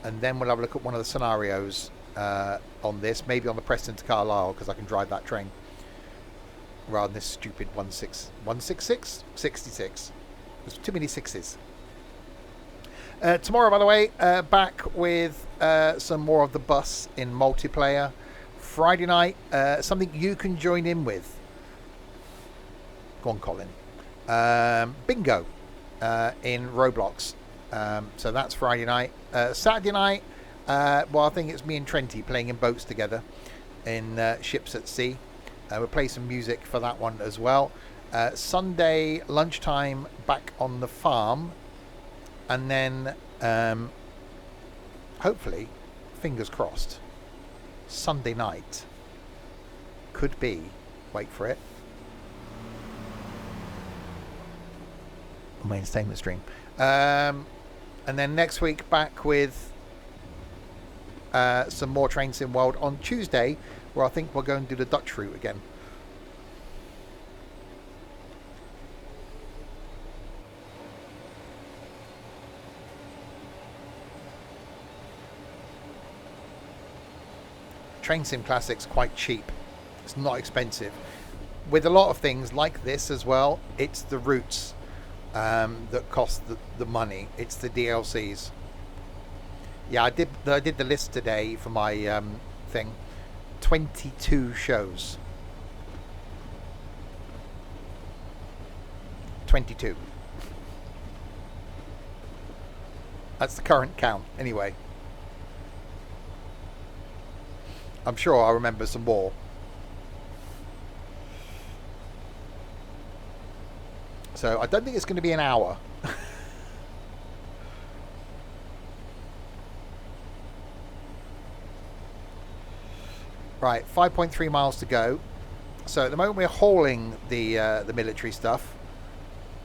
and then we'll have a look at one of the scenarios on this, maybe on the Preston to Carlisle, because I can drive that train rather than this stupid 166. There's too many sixes. Tomorrow, by the way, back with some more of the bus in multiplayer. Friday night, something you can join in with. Go on, Colin. Bingo in Roblox. So that's Friday night. Saturday night, well, I think it's me and Trenty playing in boats together in Ships at Sea. We'll play some music for that one as well. Sunday lunchtime back on the farm, and then hopefully, fingers crossed, Sunday night could be, wait for it, main statement stream, and then next week back with some more Train Sim World on Tuesday, where I think we're going to do the Dutch route again. Train Sim Classic's quite cheap. It's not expensive. With a lot of things like this as well, it's the routes that cost the money. It's the DLCs. Yeah, I did the list today for my thing. 22 shows. 22. That's the current count, anyway. I'm sure I'll remember some more. So I don't think it's going to be an hour. Right, 5.3 miles to go. So at the moment we're hauling the military stuff.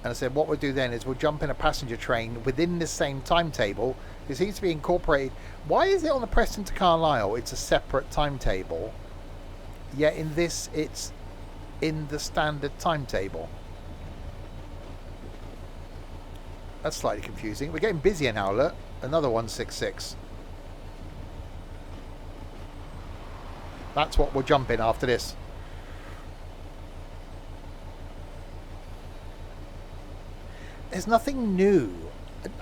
And I said what we'll do then is we'll jump in a passenger train within the same timetable. It seems to be incorporated. Why is it on the Preston to Carlisle it's a separate timetable, yet in this it's in the standard timetable? That's slightly confusing. We're getting busier now, look. Another 166. That's what we'll jump in after this. There's nothing new.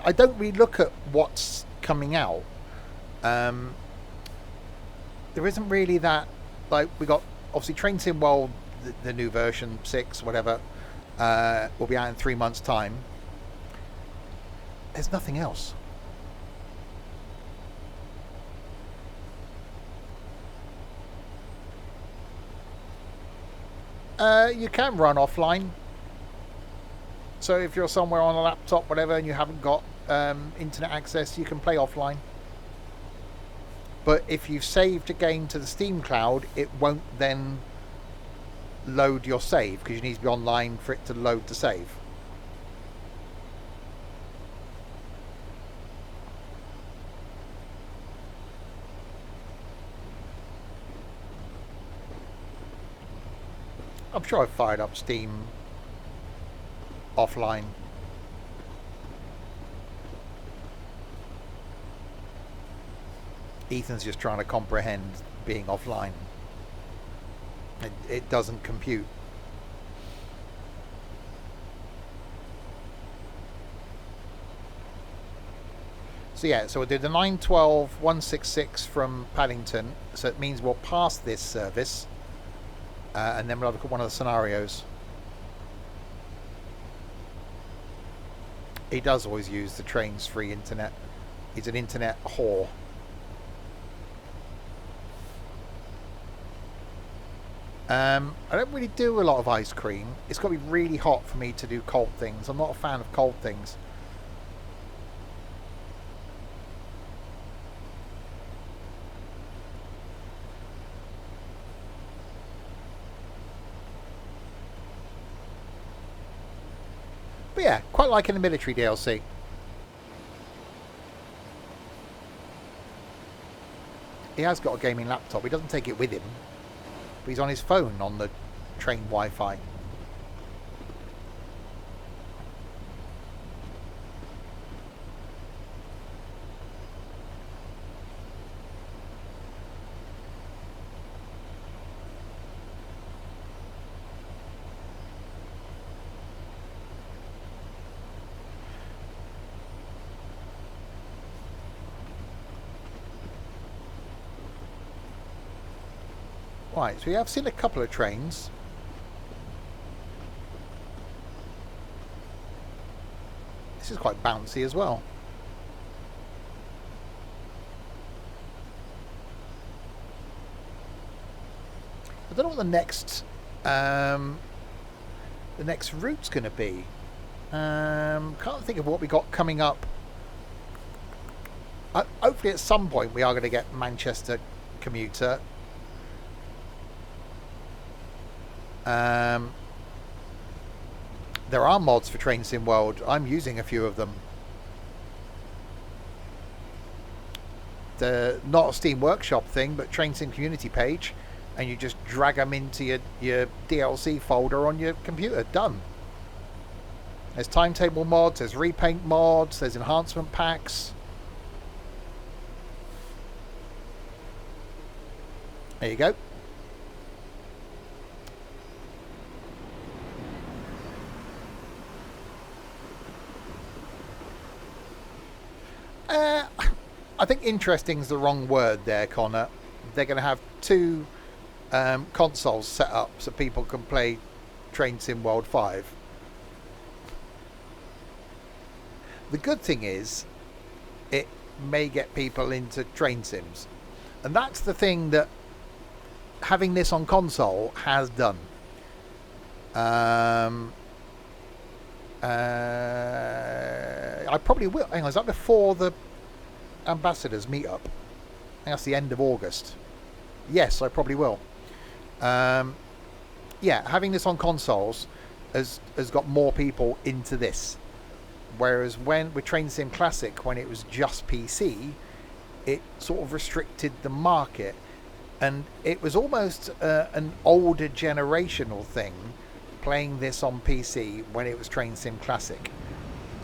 I don't really look at what's coming out. There isn't really that. Like, we got obviously Train Sim World, the new version 6, whatever, will be out in 3 months' time. There's nothing else. You can run offline. So if you're somewhere on a laptop, whatever, and you haven't got internet access, you can play offline. But if you've saved a game to the Steam cloud, it won't then load your save, because you need to be online for it to load the save. I'm sure I've fired up Steam offline. Ethan's just trying to comprehend being offline. It doesn't compute. So yeah, so we'll do the 912 166 from Paddington. So it means we'll pass this service, and then we'll have a look at one of the scenarios. He does always use the train's free internet. He's an internet whore. I don't really do a lot of ice cream. It's got to be really hot for me to do cold things. I'm not a fan of cold things. But yeah, quite like in the military DLC. He has got a gaming laptop. He doesn't take it with him. But he's on his phone on the train Wi-Fi. Right, so we have seen a couple of trains. This is quite bouncy as well. I don't know what the next route's going to be. Can't think of what we got coming up. Hopefully at some point we are going to get Manchester commuter. There are mods for Train Sim World. I'm using a few of them. Not a Steam Workshop thing, but Train Sim community page, and you just drag them into your DLC folder on your computer. Done. There's timetable mods, there's repaint mods, there's enhancement packs. There you go. I think interesting is the wrong word there, Connor. They're going to have two consoles set up so people can play Train Sim World 5. The good thing is it may get people into train sims. And that's the thing that having this on console has done. I probably will. Hang on, is that before the Ambassadors meetup? I think that's the end of August. Yes, I probably will. Yeah, having this on consoles has got more people into this. Whereas when with Train Sim Classic, when it was just PC, it sort of restricted the market, and it was almost an older generational thing playing this on PC when it was Train Sim Classic.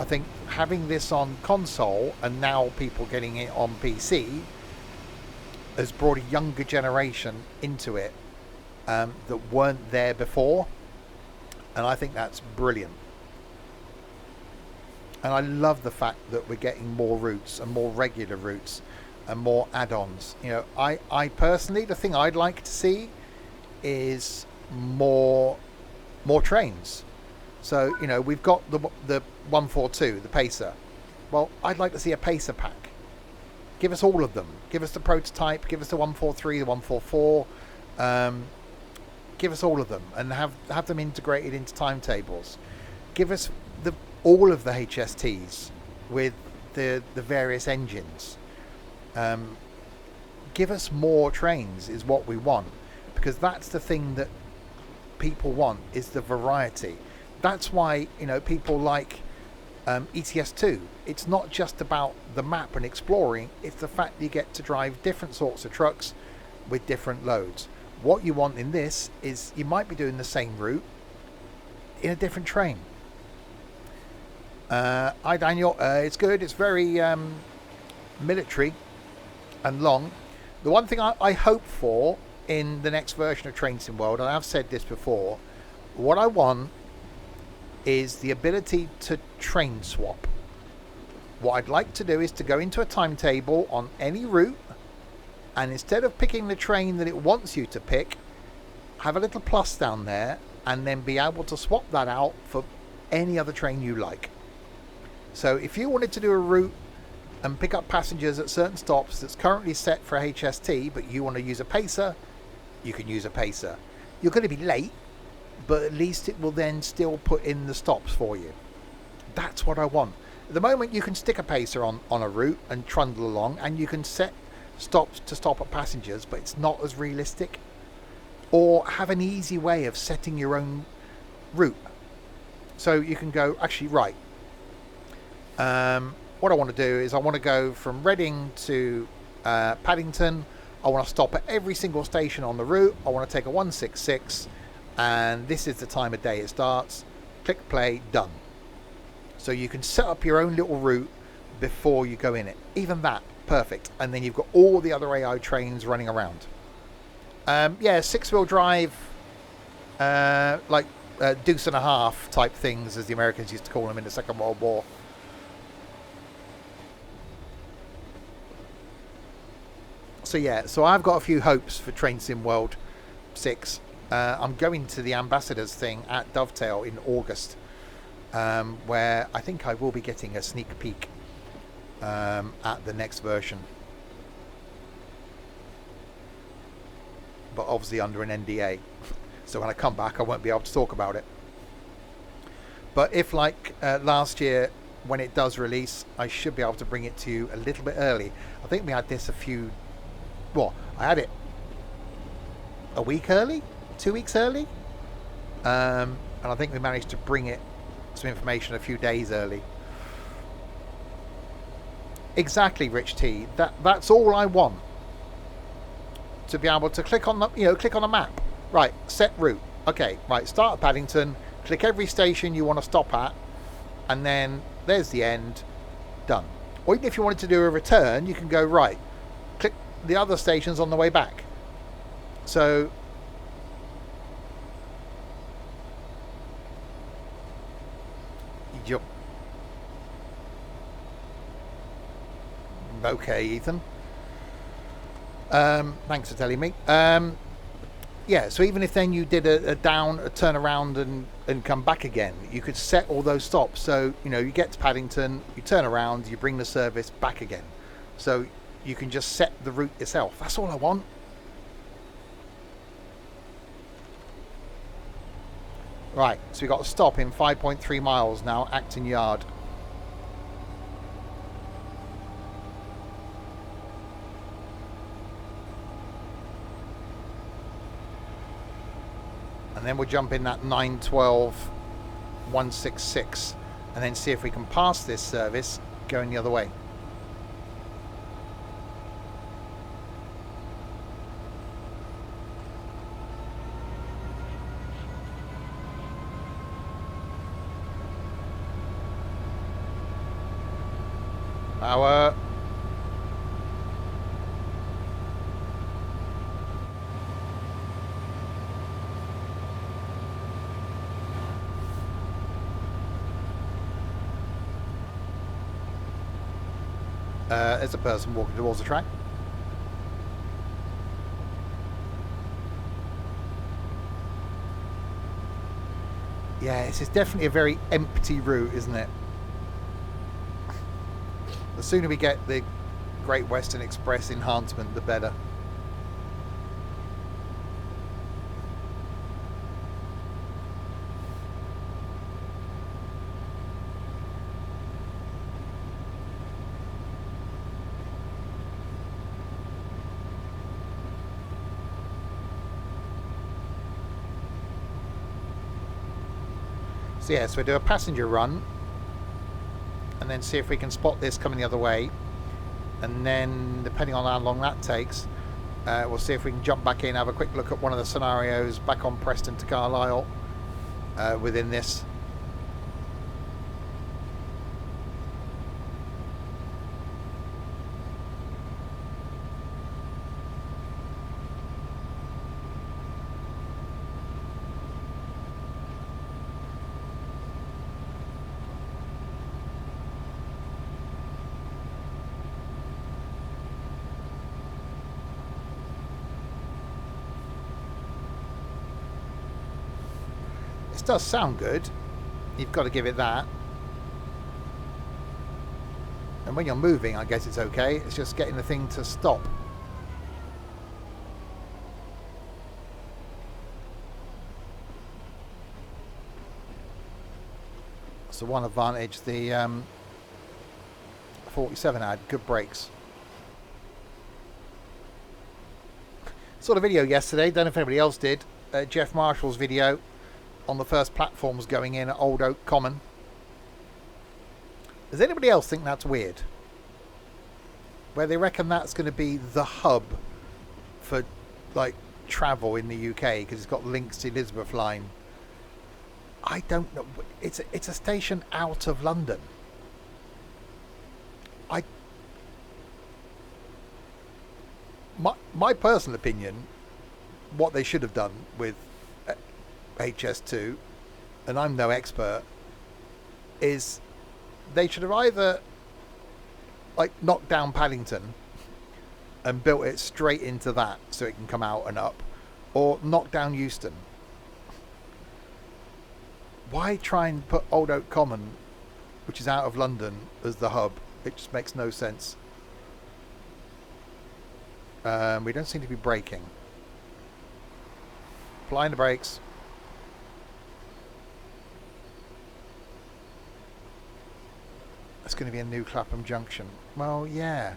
I think having this on console and now people getting it on PC has brought a younger generation into it that weren't there before, and I think that's brilliant. And I love the fact that we're getting more routes and more regular routes and more add-ons. You know, I personally, the thing I'd like to see is more trains. So, you know, we've got the 142, the Pacer. Well, I'd like to see a Pacer pack. Give us all of them. Give us the prototype. Give us the 143, the 144. Give us all of them and have them integrated into timetables. Give us all of the HSTs with the various engines. Give us more trains is what we want, because that's the thing that people want, is the variety. That's why, you know, people like ETS2. It's not just about the map and exploring, it's the fact that you get to drive different sorts of trucks with different loads. What you want in this is you might be doing the same route in a different train. Hi Daniel, it's good. It's very military and long. The one thing I hope for in the next version of Train Sim World, and I've said this before, what I want is the ability to train swap. What I'd like to do is to go into a timetable on any route, and instead of picking the train that it wants you to pick, have a little plus down there, and then be able to swap that out for any other train you like. So if you wanted to do a route and pick up passengers at certain stops that's currently set for HST, but you want to use a pacer, you can use a pacer. You're going to be late, but at least it will then still put in the stops for you. That's what I want. At the moment, you can stick a pacer on a route and trundle along, and you can set stops to stop at passengers, but it's not as realistic. Or have an easy way of setting your own route. So you can go, actually, right. What I want to do is I want to go from Reading to Paddington. I want to stop at every single station on the route. I want to take a 166, and this is the time of day it starts. Click play, done. So you can set up your own little route before you go in it. Even that, perfect. And then you've got all the other AI trains running around. Yeah, 6-wheel drive, like deuce and a half type things, as the Americans used to call them in the Second World War. So yeah, so I've got a few hopes for Train Sim World 6. I'm going to the Ambassadors thing at Dovetail in August, where I think I will be getting a sneak peek at the next version. But obviously under an NDA. So when I come back, I won't be able to talk about it. But if, like last year, when it does release, I should be able to bring it to you a little bit early. I think we had this I had it a week early, 2 weeks early. And I think we managed to bring it some information a few days early. Exactly, Rich T. That's all I want. To be able to click on the map. Right, set route. Okay, right, start at Paddington, click every station you want to stop at, and then there's the end, done. Or even if you wanted to do a return, you can go, right, click the other stations on the way back. So okay, Ethan. Thanks for telling me. Yeah, so even if then you did a turn around and come back again, you could set all those stops. So, you get to Paddington, you turn around, you bring the service back again. So you can just set the route yourself. That's all I want. Right, so we got a stop in 5.3 miles now, Acton Yard. And then we'll jump in that 912 166 and then see if we can pass this service going the other way. Power. There's a person walking towards the track. Yeah, this is definitely a very empty route, isn't it? The sooner we get the Great Western Express enhancement, the better. So yeah, so we do a passenger run and then see if we can spot this coming the other way, and then depending on how long that takes, we'll see if we can jump back in, have a quick look at one of the scenarios back on Preston to Carlisle within this. which does sound good. You've got to give it that. And when you're moving, I guess it's okay. It's just getting the thing to stop. So one advantage, the 47 had good brakes. Saw the video yesterday, don't know if anybody else did. Jeff Marshall's video on the first platforms going in at Old Oak Common. Does anybody else think that's weird? Where they reckon that's going to be the hub for like travel in the UK because it's got links to Elizabeth Line. I don't know. It's a station out of London. My personal opinion, what they should have done with HS2, and I'm no expert, is they should have either like knocked down Paddington and built it straight into that so it can come out and up, or knocked down Euston. Why try and put Old Oak Common, which is out of London, as the hub? It just makes no sense. We don't seem to be braking. Applying the brakes. It's going to be a new Clapham Junction. Well, yeah.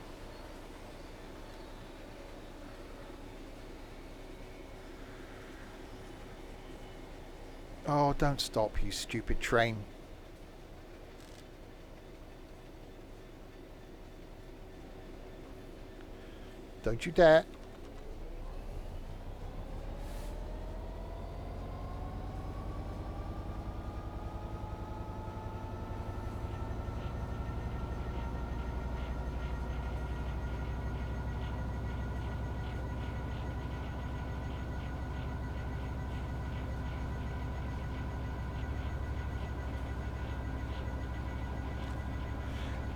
Oh, don't stop, you stupid train. Don't you dare.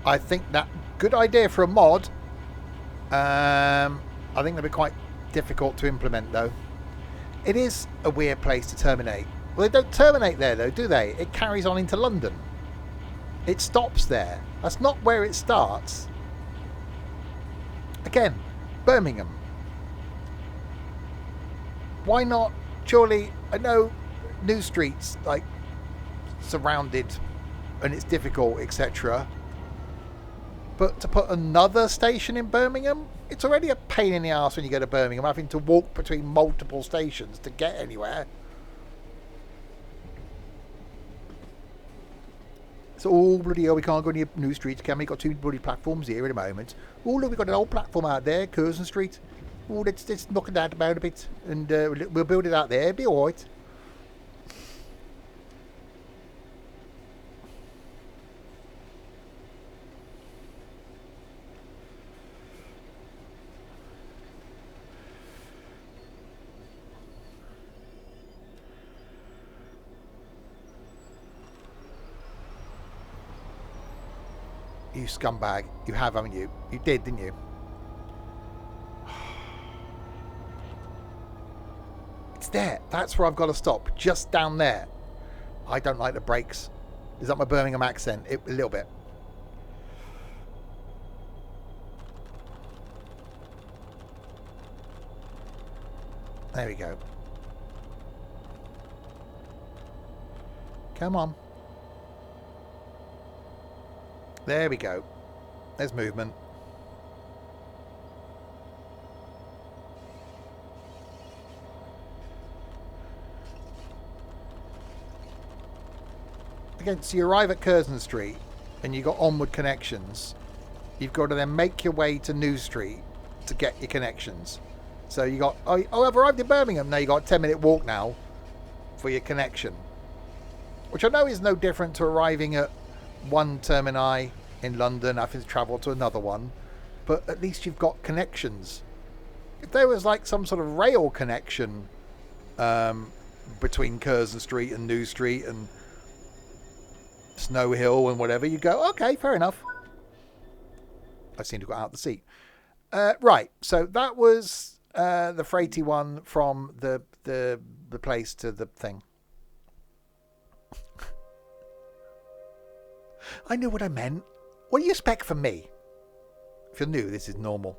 I think that good idea for a mod. I think they'll be quite difficult to implement though. It is a weird place to terminate. Well, they don't terminate there though, do they? It carries on into London. It stops there. That's not where it starts. Again, Birmingham. Why not? Surely, I know New Street's like surrounded and it's difficult, etc. But to put another station in Birmingham, it's already a pain in the arse when you go to Birmingham, having to walk between multiple stations to get anywhere. So, oh, bloody hell, we can't go near New Street, can we? Got two bloody platforms here at the moment. Oh, look, we've got an old platform out there, Curzon Street. Oh, let's knock it out about a bit, and we'll build it out there, it'll be alright. You scumbag. You have, haven't you? You did, didn't you? It's there. That's where I've got to stop. Just down there. I don't like the brakes. Is that my Birmingham accent? A little bit. There we go. Come on. There we go. There's movement. Again, so you arrive at Curzon Street and you've got onward connections. You've got to then make your way to New Street to get your connections. So you got, oh, I've arrived in Birmingham. Now you got a 10-minute walk now for your connection. Which I know is no different to arriving at one termini in London, having to travel to another one, but at least you've got connections. If there was like some sort of rail connection between Curzon Street and New Street and Snow Hill and whatever, you go, okay, fair enough. I seem to got out the seat. Right, so that was the freighty one from the place to the thing. I know what I meant. What do you expect from me? If you're new, this is normal.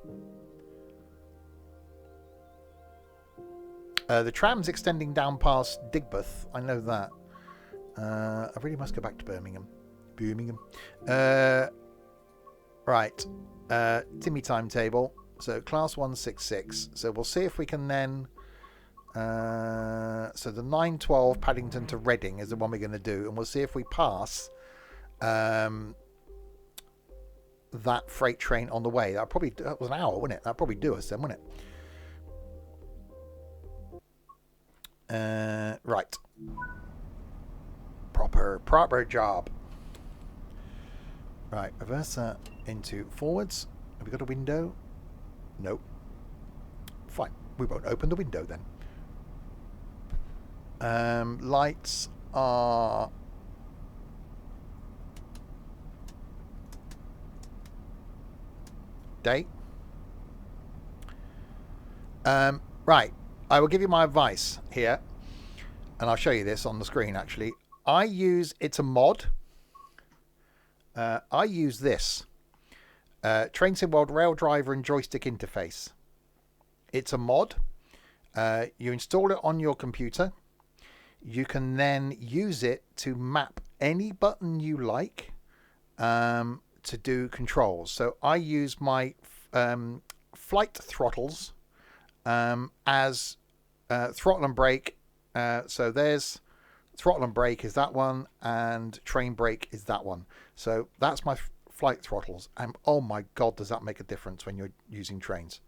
The tram's extending down past Digbeth. I know that. I really must go back to Birmingham. Right. Timmy timetable. So class 166. So we'll see if we can then... so the 912 Paddington to Reading is the one we're going to do. And we'll see if we pass that freight train on the way. That was an hour, wouldn't it? That'd probably do us then, wouldn't it? Right. Proper job. Right, reverse that into forwards. Have we got a window? Nope. Fine. We won't open the window then. Lights are... day. Right. I will give you my advice here. And I'll show you this on the screen, actually. It's a mod. I use this. Train Sim World Rail Driver and Joystick Interface. It's a mod. You install it on your computer. You can then use it to map any button you like to do controls. So I use my flight throttles as throttle and brake. So there's throttle and brake is that one, and train brake is that one. So that's my flight throttles. And oh my God, does that make a difference when you're using trains?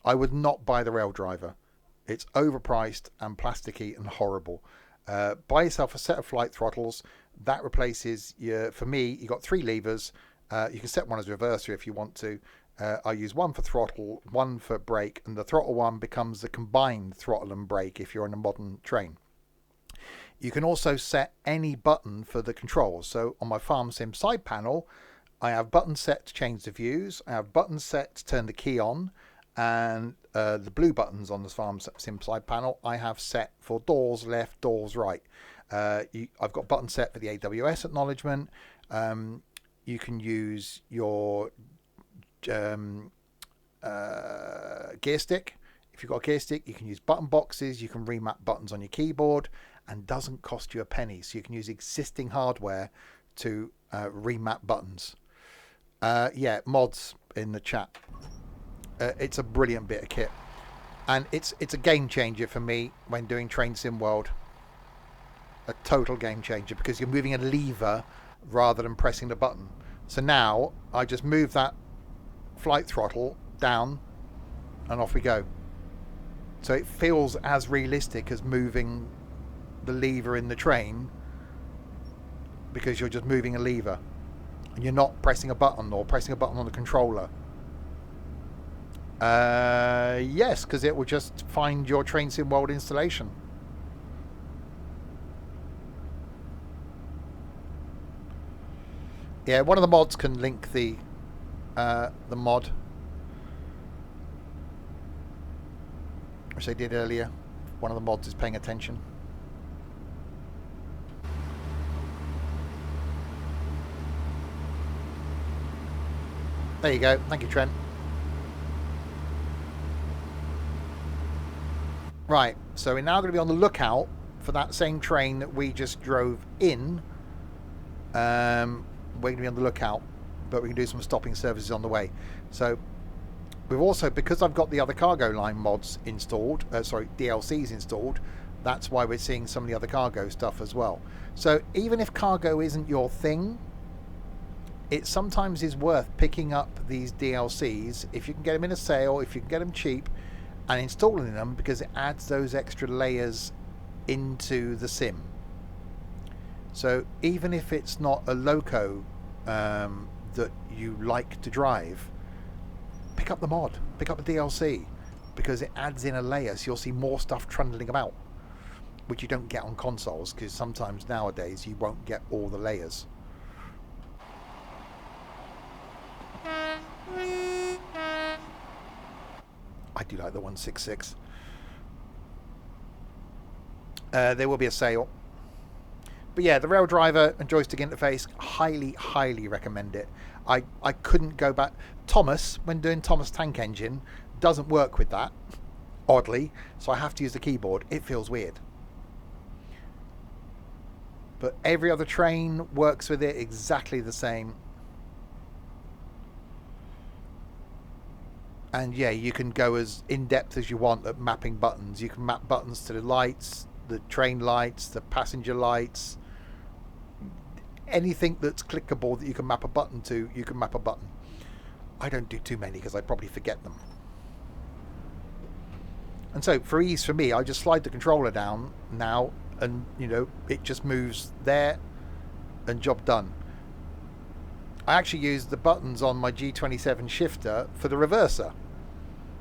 I would not buy the Rail Driver. It's overpriced and plasticky and horrible. Buy yourself a set of flight throttles. That replaces for me, you got 3 levers. You can set one as reverser if you want to. I use one for throttle, one for brake, and the throttle one becomes the combined throttle and brake if you're on a modern train. You can also set any button for the controls. So on my Farm Sim side panel, I have buttons set to change the views. I have buttons set to turn the key on. And the blue buttons on the Farm Sim side panel, I have set for doors left, doors right. I've got buttons set for the AWS acknowledgement. You can use your gear stick. If you've got a gear stick, you can use button boxes. You can remap buttons on your keyboard, and doesn't cost you a penny. So you can use existing hardware to remap buttons. Yeah, mods in the chat. It's a brilliant bit of kit, and it's a game changer for me when doing Train Sim World. A total game changer, because you're moving a lever rather than pressing the button. So now I just move that flight throttle down and off we go. So it feels as realistic as moving the lever in the train, because you're just moving a lever and you're not pressing a button or pressing a button on the controller. Yes, because it will just find your Train Sim World installation. Yeah, one of the mods can link the mod, which I did earlier. One of the mods is paying attention. There you go. Thank you, Trent. Right, so we're now going to be on the lookout for that same train that we just drove in. We're going to be on the lookout, but we can do some stopping services on the way. So we've also, because I've got the other cargo line mods installed, DLCs installed, that's why we're seeing some of the other cargo stuff as well. So even if cargo isn't your thing, it sometimes is worth picking up these DLCs if you can get them in a sale, if you can get them cheap, and installing them, because it adds those extra layers into the sim. So even if it's not a loco that you like to drive, pick up the mod, pick up the DLC, because it adds in a layer, so you'll see more stuff trundling about, which you don't get on consoles, because sometimes nowadays you won't get all the layers. I do like the 166. There will be a sale. But yeah, the Rail Driver and joystick interface, highly recommend it. I couldn't go back. Thomas, when doing Thomas Tank Engine, doesn't work with that, oddly, so I have to use the keyboard. It feels weird. But every other train works with it exactly the same. And yeah, you can go as in-depth as you want at mapping buttons. You can map buttons to the lights, the train lights, the passenger lights. Anything that's clickable that you can map a button to, you can map a button. I don't do too many because I probably forget them. And so for ease for me, I just slide the controller down now and, you know, it just moves there and job done. I actually use the buttons on my G27 shifter for the reverser.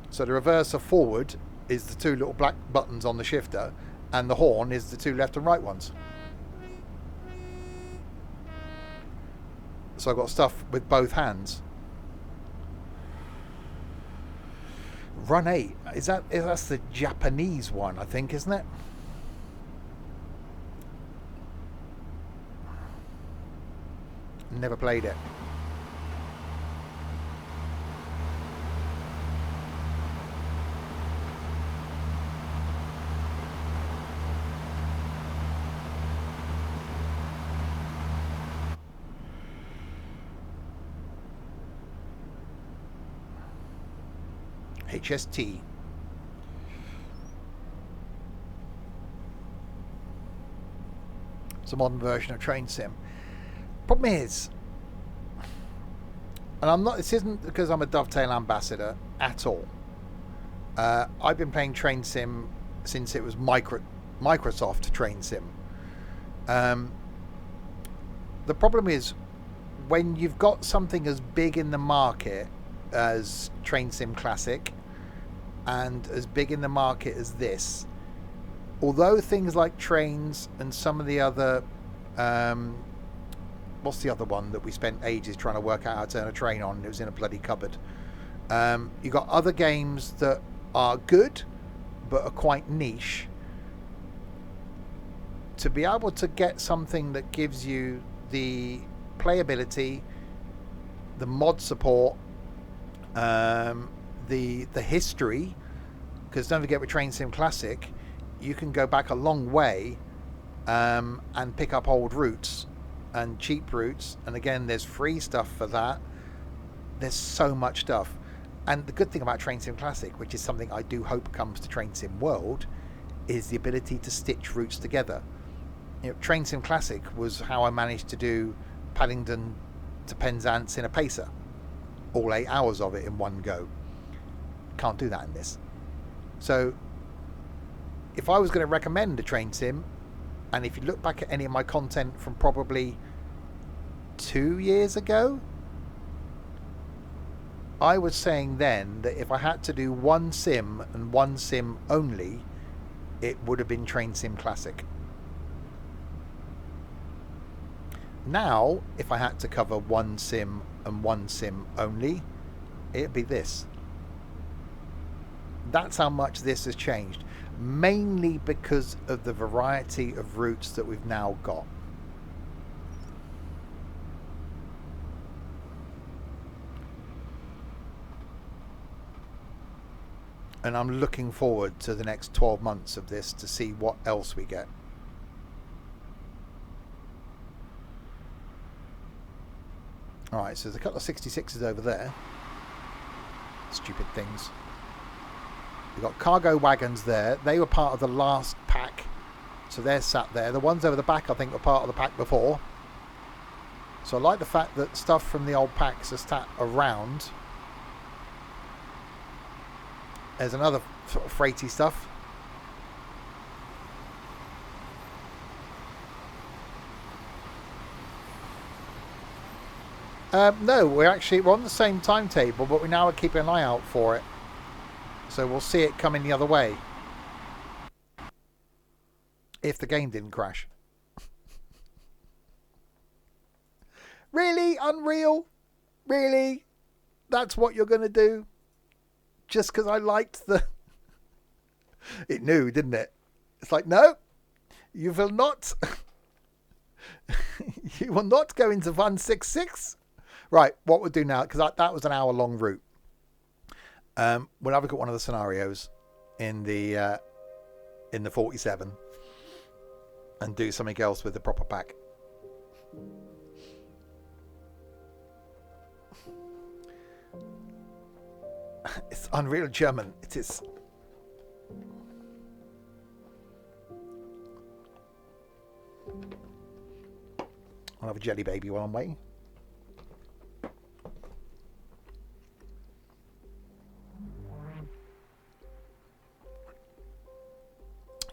So the reverser forward is the two little black buttons on the shifter, and the horn is the two left and right ones. So I've got stuff with both hands. Run 8, that's the Japanese one, I think, isn't it? Never played it. HST. It's a modern version of Train Sim. Problem is, and I'm not, this isn't because I'm a Dovetail ambassador at all. I've been playing Train Sim since it was Microsoft Train Sim. The problem is, when you've got something as big in the market as Train Sim Classic and as big in the market as this, although things like trains and some of the other what's the other one that we spent ages trying to work out how to turn a train on, it was in a bloody cupboard. You got other games that are good but are quite niche. To be able to get something that gives you the playability, the mod support, the history, because don't forget with Train Sim Classic you can go back a long way and pick up old routes and cheap routes, and again there's free stuff for that. There's so much stuff, and the good thing about Train Sim Classic, which is something I do hope comes to Train Sim World, is the ability to stitch routes together. You know, Train Sim Classic was how I managed to do Paddington to Penzance in a pacer, all 8 hours of it in one go. Can't do that in this. So if I was going to recommend a Train Sim, and if you look back at any of my content from probably 2 years ago, I was saying then that if I had to do one sim and one sim only, it would have been Train Sim Classic. Now, if I had to cover one sim and one sim only, it'd be this. That's how much this has changed, mainly because of the variety of routes that we've now got. And I'm looking forward to the next 12 months of this to see what else we get. Alright, so there's a couple of 66s over there. Stupid things. We've got cargo wagons there. They were part of the last pack, so they're sat there. The ones over the back I think were part of the pack before. So I like the fact that stuff from the old packs are sat around. There's another sort of freighty stuff. No, we're on the same timetable, but we now are keeping an eye out for it. So we'll see it coming the other way. If the game didn't crash. Really? Unreal? Really? That's what you're going to do? Just because I liked the... It knew, didn't it? It's like, no, you will not. You will not go into 166. Right, what we'll do now, because that was an hour-long route. We'll have a look at one of the scenarios in the 47 and do something else with the proper pack. It's Unreal German. It is. I'll have a jelly baby while I'm waiting.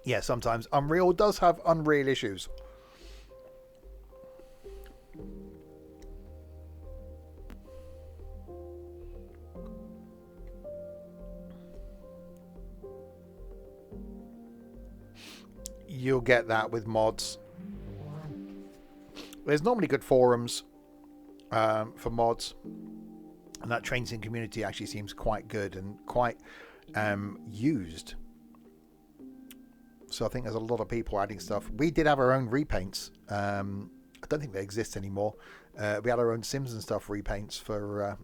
Yeah, sometimes Unreal does have Unreal issues. You'll get that with mods. There's normally good forums for mods, and that Train Sim community actually seems quite good and quite used. So I think there's a lot of people adding stuff. We did have our own repaints. I don't think they exist anymore. We had our own Sims and stuff repaints for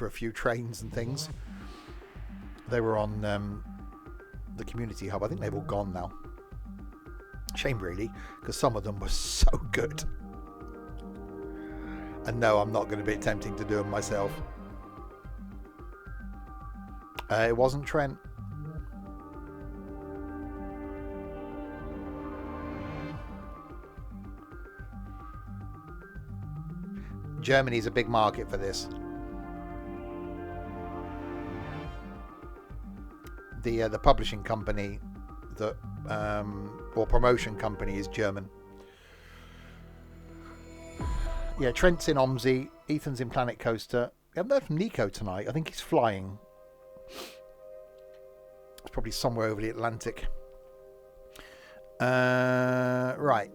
a few trains and things. They were on the community hub. I think they've all gone now. Shame really, because some of them were so good. And no, I'm not going to be attempting to do them myself. It wasn't Trent. Germany's a big market for this. The publishing company that or promotion company is German. Yeah, Trent's in OMSI, Ethan's in Planet Coaster. We haven't heard from Nico tonight. I think he's flying. It's probably somewhere over the Atlantic. Right.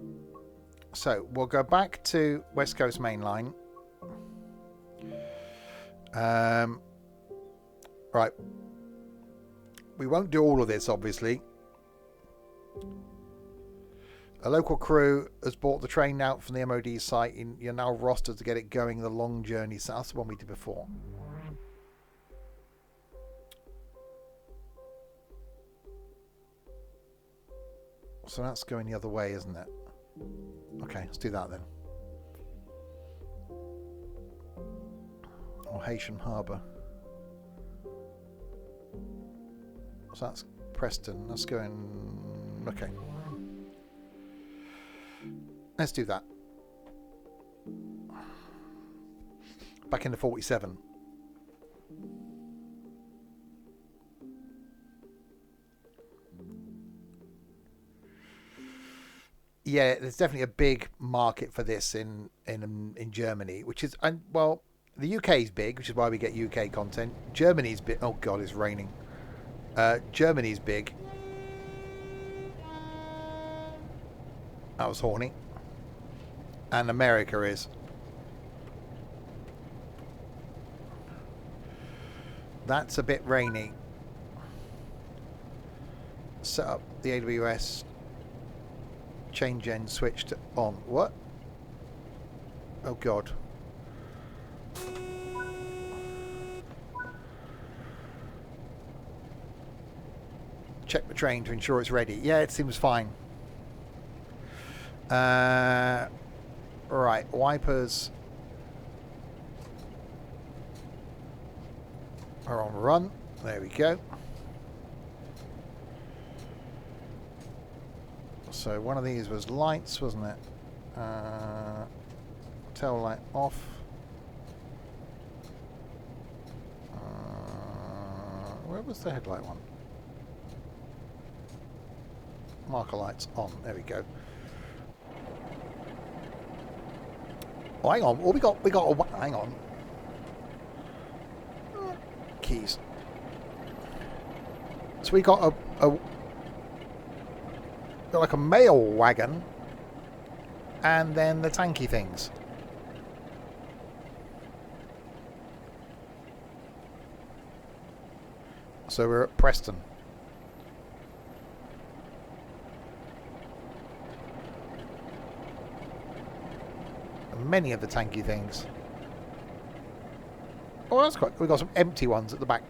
So we'll go back to West Coast Main Line. Right. We won't do all of this, obviously. A local crew has bought the train out from the MOD site. You're now rostered to get it going the long journey. So that's the one we did before. So that's going the other way, isn't it? Okay, let's do that then. Or Haitian Harbour. So that's Preston. That's going... Okay. Let's do that. Back into 47. Yeah, there's definitely a big market for this in Germany, which is, and well, the UK is big, which is why we get UK content. Germany's big. Oh God, it's raining. Germany's big. That was horny. And America is. That's a bit rainy. Set up the AWS. Change gen switch to on. What? Oh God. Check the train to ensure it's ready. Yeah, it seems fine. Right, wipers are on run. There we go. So one of these was lights, wasn't it? Tail light off. Where was the headlight one? Marker lights on. There we go. Oh, hang on. Oh, we got. Hang on. Keys. So we got got like a mail wagon, and then the tanky things. So we're at Preston. many of the tanky things. Oh, that's quite... We've got some empty ones at the back.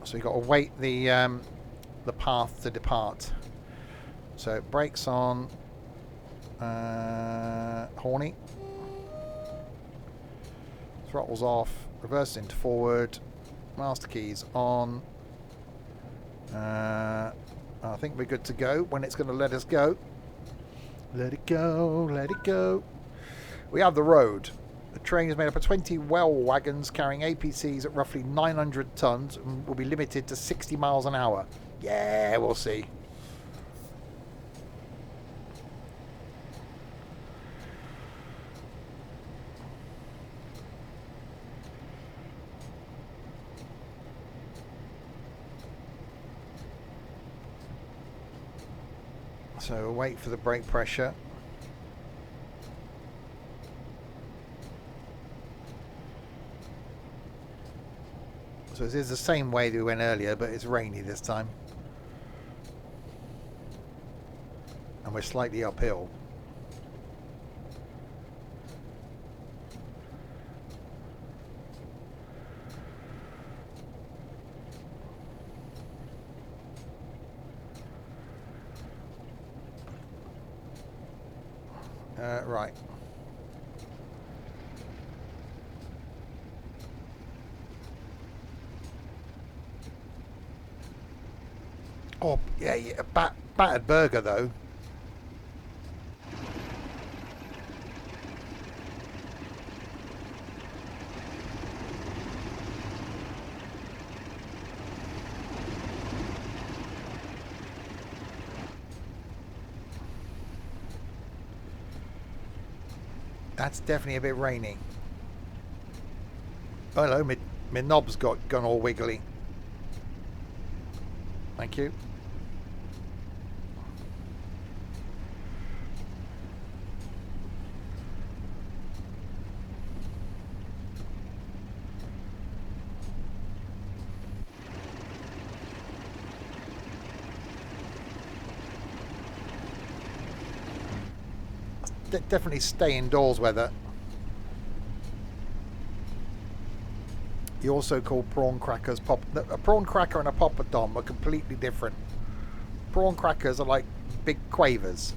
So you've got to wait the path to depart. So brakes on. Horny. Throttles off. Reverse into forward. Master keys on. I think we're good to go when it's going to let us go. Let it go, let it go. We have the road. The train is made up of 20 well wagons carrying APCs at roughly 900 tons and will be limited to 60 miles an hour. Yeah, we'll see. So we'll wait for the brake pressure. So it is the same way that we went earlier, but it's rainy this time. And we're slightly uphill. Right. Oh, yeah, battered burger, though. That's definitely a bit rainy. Oh, hello, my knob's gone all wiggly. Thank you. Definitely stay indoors weather. You also call prawn crackers a prawn cracker and a poppadom are completely different. Prawn crackers are like big quavers.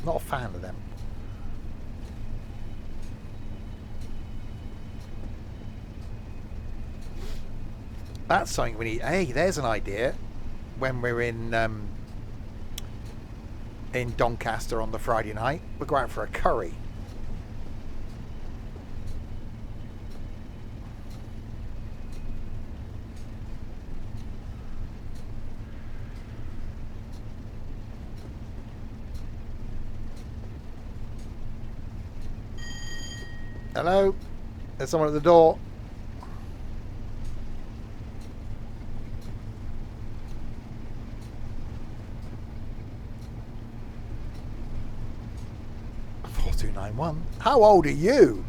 Not a fan of them. That's something we need. Hey, there's an idea. When we're in Doncaster on the Friday night, we'll go out for a curry. Hello? There's someone at the door. How old are you?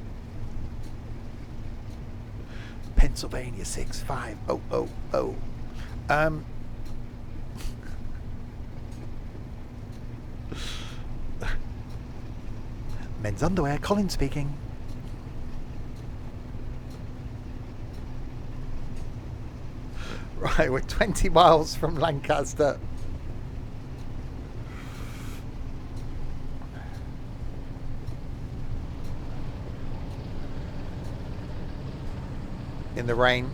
Pennsylvania 65000. Men's underwear, Colin speaking. Right, we're 20 miles from Lancaster. In the rain.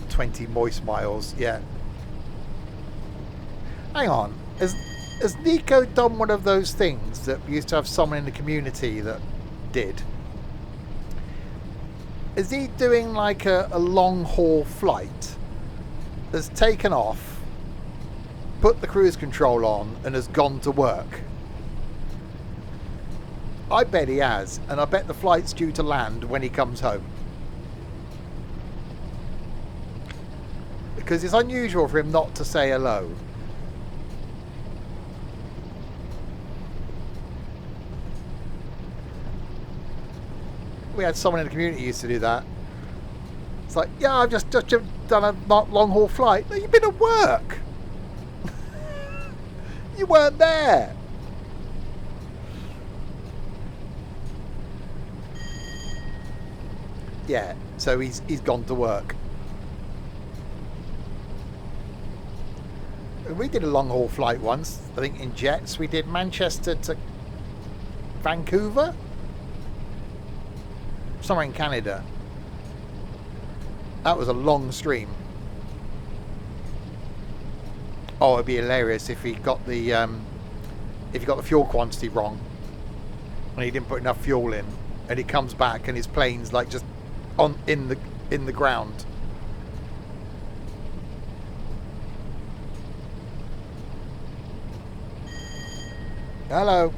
"20 moist miles," yeah. Hang on, has Nico done one of those things that we used to have someone in the community that did? Is he doing like a long haul flight, has taken off, put the cruise control on and has gone to work? I bet he has, and I bet the flight's due to land when he comes home. Because it's unusual for him not to say hello. We had someone in the community who used to do that. It's like, yeah, I've just done a long haul flight. No, you've been at work. You weren't there. Yeah, so he's gone to work. We did a long haul flight once, I think in jets. We did Manchester to Vancouver, somewhere in Canada. That was a long stream. Oh, it'd be hilarious if he got the fuel quantity wrong and he didn't put enough fuel in, and he comes back and his plane's like just in the ground. Hello.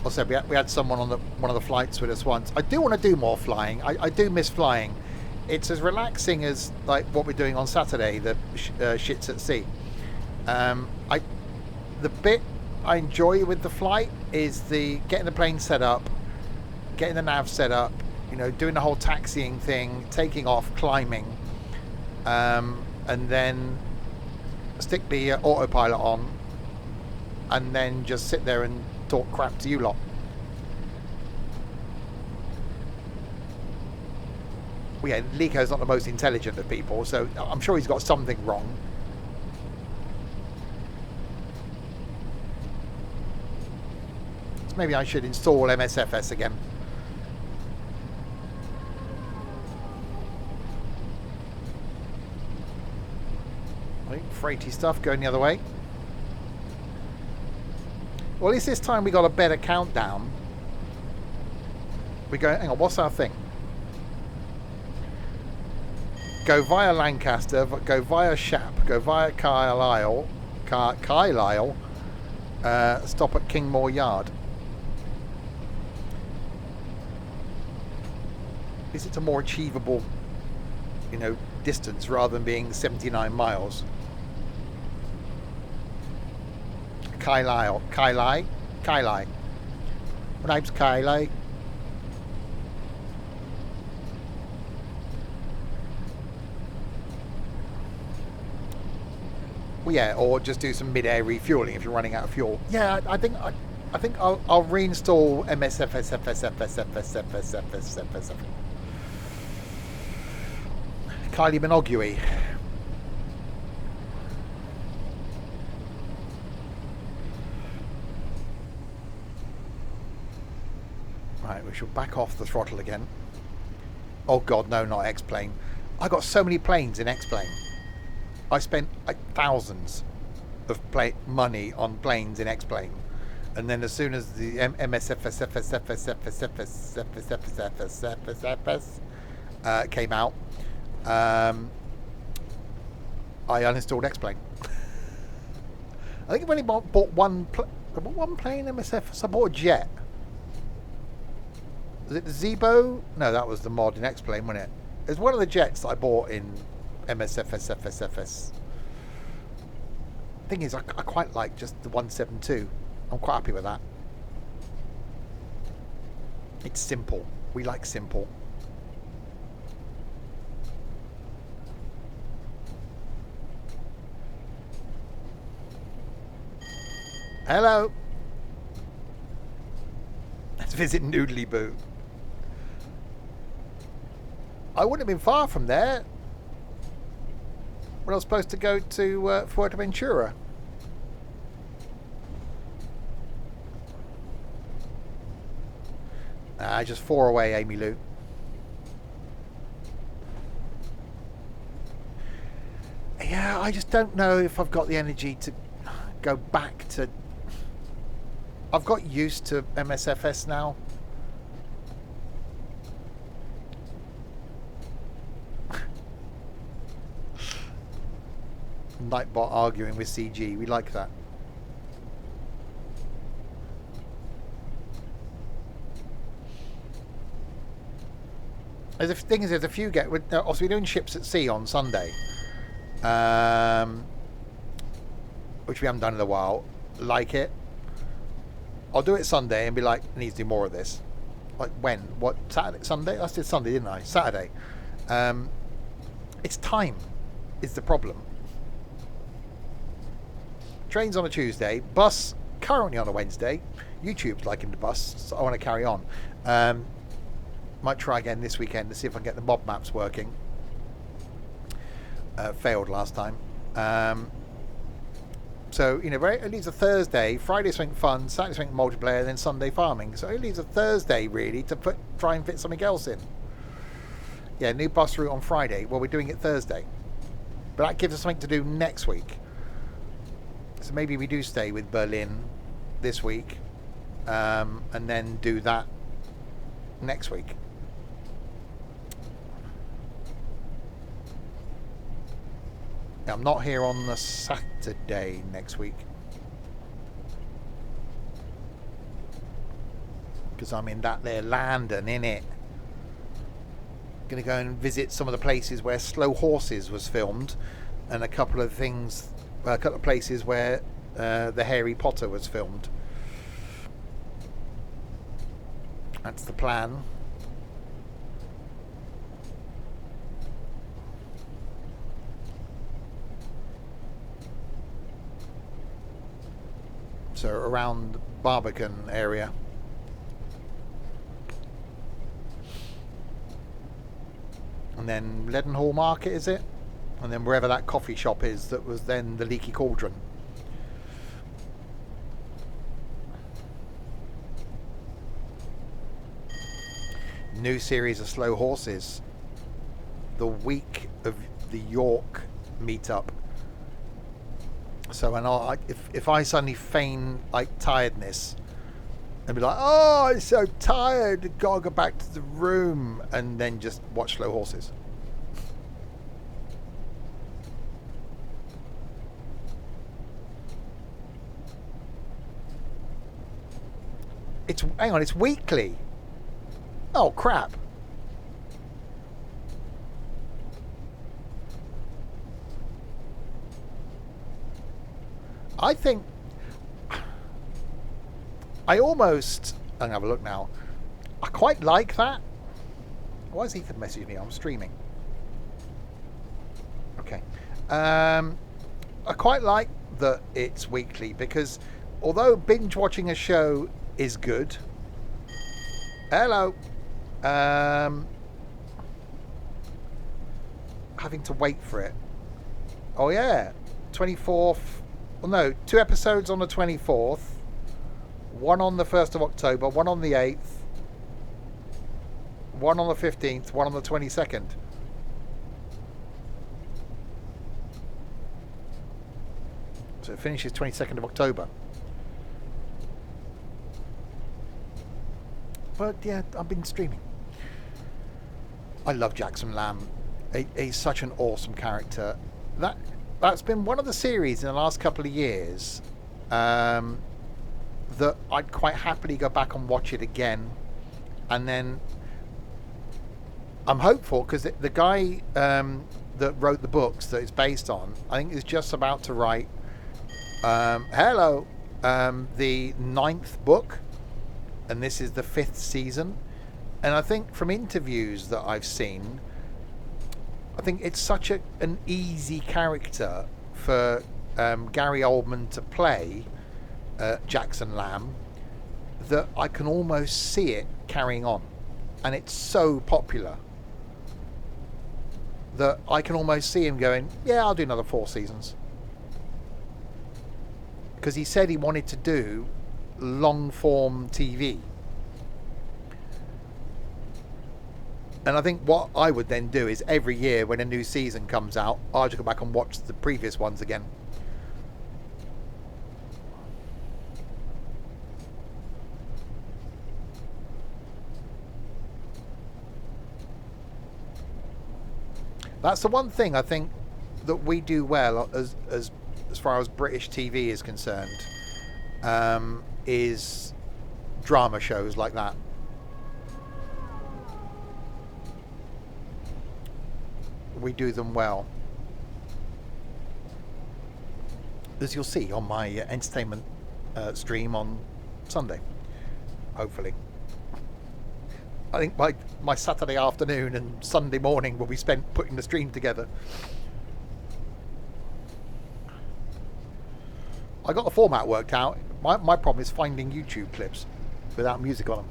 I said we had someone on one of the flights with us once. I do want to do more flying. I do miss flying. It's as relaxing as like what we're doing on Saturday, the shits at sea. The bit I enjoy with the flight is the getting the plane set up, getting the nav set up, you know, doing the whole taxiing thing, taking off, climbing, and then stick the autopilot on, and then just sit there and talk crap to you lot. Well, yeah, Lico's not the most intelligent of people, so I'm sure he's got something wrong. So maybe I should install MSFS again. Right, freighty stuff going the other way. Well, at least this time we got a better countdown. We go, hang on, what's our thing? Go via Lancaster, go via Shap, go via Carlisle, stop at Kingmore Yard. Is it a more achievable, you know, distance rather than being 79 miles? Kylie. My name's Kylie. Well, yeah, or just do some mid-air refueling if you're running out of fuel. Yeah, I think I'll reinstall MSFS. Kylie Minogue. Right, we shall back off the throttle again. Oh god, no, not X-Plane. I got so many planes in X-Plane. I spent like thousands of money on planes in X-Plane, and then as soon as the MSFS came out, I uninstalled X-Plane. I think I've only bought one plane MSFS. I bought a jet. Was it the Zebo? No, that was the mod in X-Plane, wasn't it? It was one of the jets that I bought in MSFS. Thing is, I quite like just the 172. I'm quite happy with that. It's simple. We like simple. Hello. Let's visit Noodly Boo. I wouldn't have been far from there when I was supposed to go to Fuerteventura. Just 4 away, Amy Lou. Yeah, I just don't know if I've got the energy to go back to... I've got used to MSFS now. Nightbot arguing with CG. We like that. There's a thing is, there's a few also we're doing Ships at Sea on Sunday, which we haven't done in a while. Like it. I'll do it Sunday and be like, I need to do more of this. Like when? What, Saturday? Sunday? I did Sunday, didn't I? Saturday. It's time is the problem. Train's on a Tuesday. Bus currently on a Wednesday. YouTube's liking the bus, so I want to carry on. Might try again this weekend to see if I can get the mob maps working. Failed last time. So, you know, it leaves a Thursday, Friday something fun, Saturday something multiplayer, and then Sunday farming. So it leaves a Thursday, really, to try and fit something else in. Yeah, new bus route on Friday. Well, we're doing it Thursday. But that gives us something to do next week. So maybe we do stay with Berlin this week, and then do that next week. I'm not here on the Saturday next week because I'm in that there London, innit? Gonna go and visit some of the places where Slow Horses was filmed, and a couple of places where the Harry Potter was filmed. That's the plan. So around Barbican area. And then Leadenhall Market, is it? And then wherever that coffee shop is that was then the Leaky Cauldron. New series of Slow Horses. The week of the York meetup. So when if I suddenly feign like tiredness and be like, oh, I'm so tired, gotta go back to the room, and then just watch Slow Horses. It's weekly. Oh crap. I think I'm gonna have a look now. I quite like that. Why is Ethan messaging me? I'm streaming. Okay. I quite like that it's weekly because although binge watching a show is good. Hello. Having to wait for it. Oh yeah. 24th. Well, no, 2 episodes on the 24th. One on the 1st of October. One on the 8th. One on the 15th. One on the 22nd. So it finishes 22nd of October. But yeah, I've been streaming. I love Jackson Lamb. He's such an awesome character. That's been one of the series in the last couple of years that I'd quite happily go back and watch it again. And then I'm hopeful because the guy that wrote the books that it's based on, I think is just about to write the 9th book. And this is the 5th season. And I think from interviews that I've seen, I think it's such an easy character for Gary Oldman to play Jackson Lamb that I can almost see it carrying on. And it's so popular that I can almost see him going, yeah, I'll do another 4 seasons. Because he said he wanted to do long form TV. And I think what I would then do is every year when a new season comes out, I'll just go back and watch the previous ones again. That's the one thing I think that we do well as far as British TV is concerned, is drama shows like that. we do them well. As you'll see on my entertainment stream on Sunday, hopefully. I think my Saturday afternoon and Sunday morning will be spent putting the stream together. I got the format worked out. My problem is finding YouTube clips without music on them.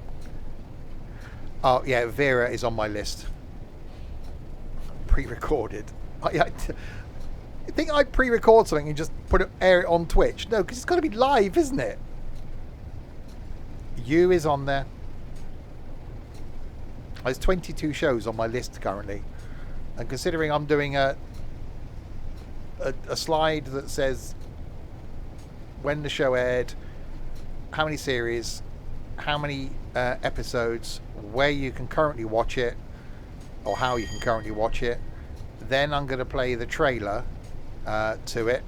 Oh yeah, Vera is on my list. Pre-recorded. I think I'd pre-record something and just air it on Twitch. No, because it's got to be live, isn't it? You is on there. There's 22 shows on my list currently, and considering I'm doing a slide that says when the show aired, how many series, how many episodes, where you can currently watch it, or how you can currently watch it. Then I'm going to play the trailer to it.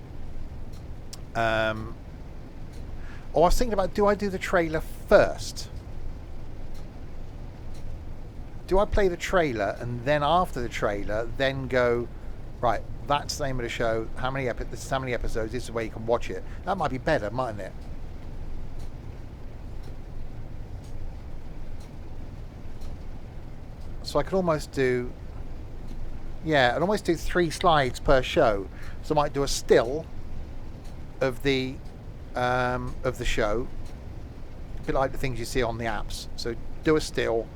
Or I was thinking about, do I do the trailer first? Do I play the trailer and then after the trailer, then go, right, that's the name of the show, how many episodes, this is where you can watch it. That might be better, mightn't it? So I could almost do, yeah, I'd almost do 3 slides per show. So I might do a still of the show, a bit like the things you see on the apps. So do a still,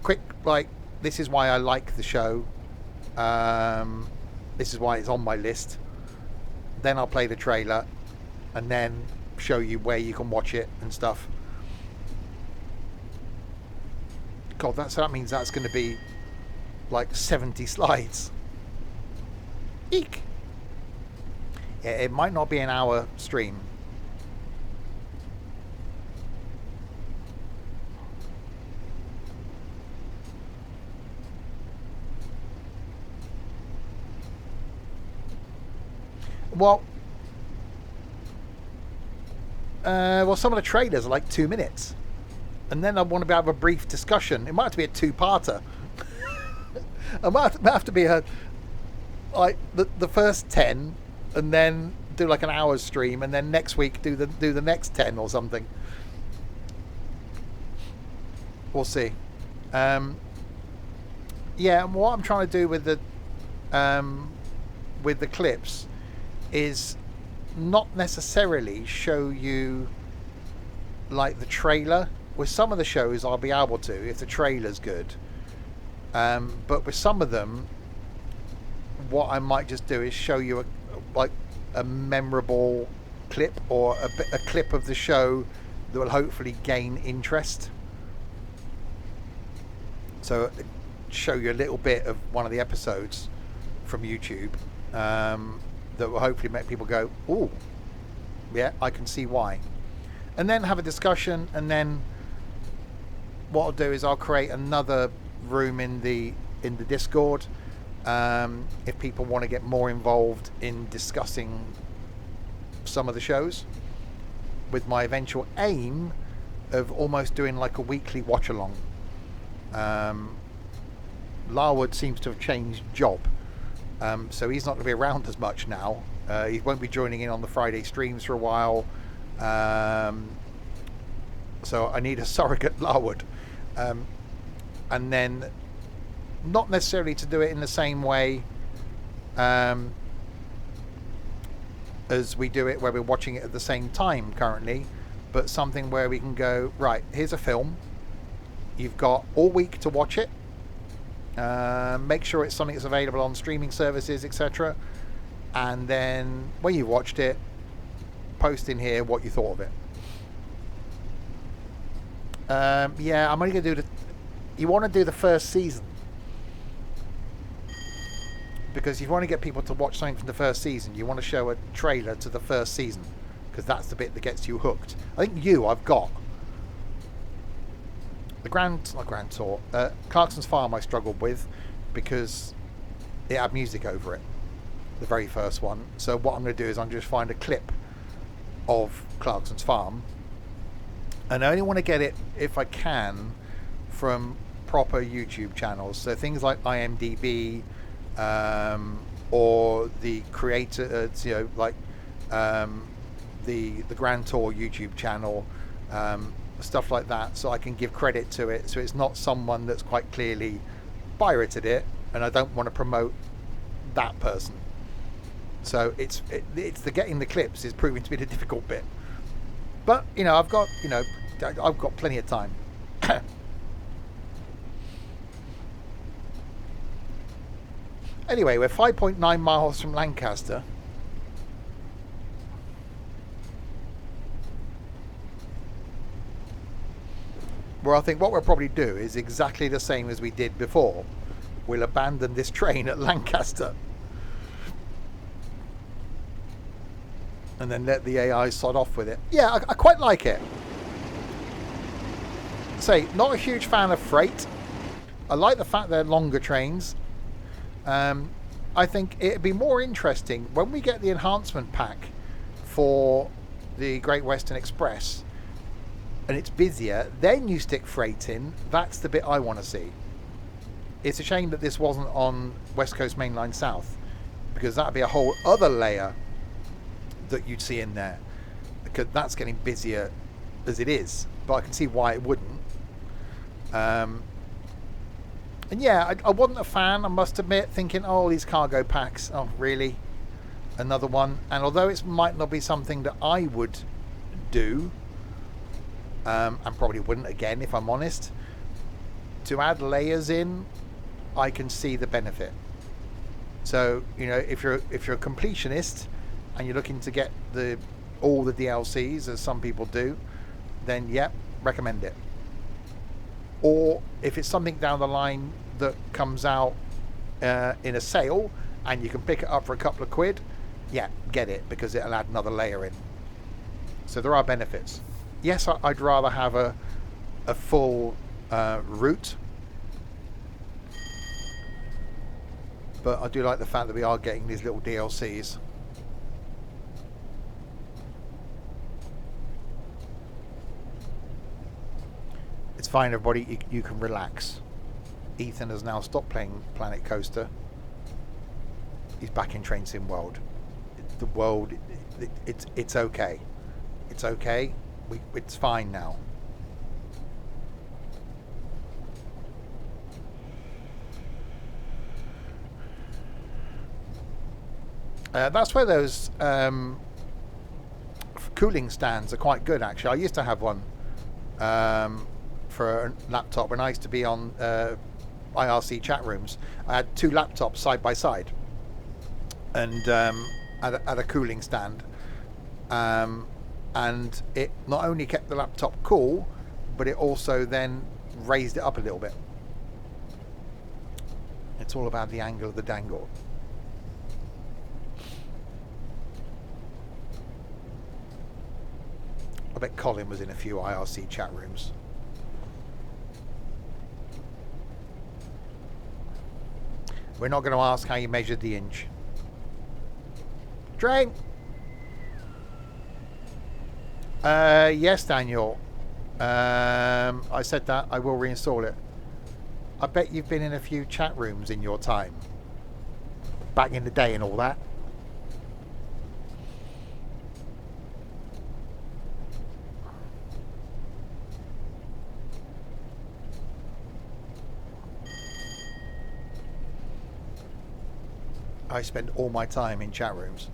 quick, like, this is why I like the show. This is why it's on my list. Then I'll play the trailer and then show you where you can watch it and stuff. God, that means that's going to be like 70 slides. Eek. Yeah, it might not be an hour stream. Well, some of the trailers are like 2 minutes. And then I want to have a brief discussion. It might have to be a 2-parter. It might have to be like the first 10, and then do like an hour's stream, and then next week do the next 10 or something. We'll see. Yeah, and what I'm trying to do with the clips is not necessarily show you like the trailer. With some of the shows I'll be able to if the trailer's good, but with some of them what I might just do is show you a memorable clip, or a clip of the show that will hopefully gain interest. So show you a little bit of one of the episodes from YouTube that will hopefully make people go, "Ooh, yeah, I can see why," and then have a discussion. And then what I'll do is I'll create another room in the Discord if people want to get more involved in discussing some of the shows, with my eventual aim of almost doing like a weekly watch along. Larwood seems to have changed job, so he's not going to be around as much now. He won't be joining in on the Friday streams for a while, so I need a surrogate Larwood. And then not necessarily to do it in the same way as we do it where we're watching it at the same time currently, but something where we can go, right, here's a film, you've got all week to watch it, make sure it's something that's available on streaming services, etc., and then when you've watched it, post in here what you thought of it. Yeah, I'm only going to do you want to do the first season, because if you want to get people to watch something from the first season, you want to show a trailer to the first season, because that's the bit that gets you hooked. I think I've got the Grand Tour. Clarkson's Farm I struggled with because it had music over it, the very first one. So what I'm going to do is I'm just find a clip of Clarkson's Farm, and I only want to get it, if I can, from proper YouTube channels. So things like IMDb, or the creator, like the Grand Tour YouTube channel, stuff like that, so I can give credit to it. So it's not someone that's quite clearly pirated it, and I don't want to promote that person. So it's the getting the clips is proving to be the difficult bit. But I've got plenty of time. Anyway, we're 5.9 miles from Lancaster. Where I think what we'll probably do is exactly the same as we did before. We'll abandon this train at Lancaster. And then let the AI sod off with it. Yeah, I quite like it. Say, not a huge fan of freight. I like the fact they're longer trains. I think it'd be more interesting when we get the enhancement pack for the Great Western Express and it's busier, then you stick freight in. That's the bit I want to see. It's a shame that this wasn't on West Coast Mainline South, because that'd be a whole other layer that you'd see in there, because that's getting busier as it is, but I can see why it wouldn't. And yeah, I wasn't a fan, I must admit, thinking, oh, these cargo packs, oh, really? Another one? And although it might not be something that I would do, and probably wouldn't again, if I'm honest, to add layers in, I can see the benefit. So, if you're a completionist and you're looking to get all the DLCs, as some people do, then yep, recommend it. Or if it's something down the line that comes out in a sale and you can pick it up for a couple of quid, yeah, get it, because it'll add another layer in. So there are benefits. Yes, I'd rather have a full route, but I do like the fact that we are getting these little DLCs. It's fine, everybody. You can relax. Ethan has now stopped playing Planet Coaster. He's back in Train Sim World. The world, it's okay. It's okay. It's fine now. That's where those cooling stands are quite good, actually. I used to have one for a laptop when I used to be on IRC chat rooms. I had two laptops side by side, and at a cooling stand, and it not only kept the laptop cool, but it also then raised it up a little bit. It's all about the angle of the dangle. I bet Colin was in a few IRC chat rooms. We're not going to ask how you measured the inch. Train! Yes, Daniel. I said that. I will reinstall it. I bet you've been in a few chat rooms in your time. Back in the day and all that. I spend all my time in chat rooms.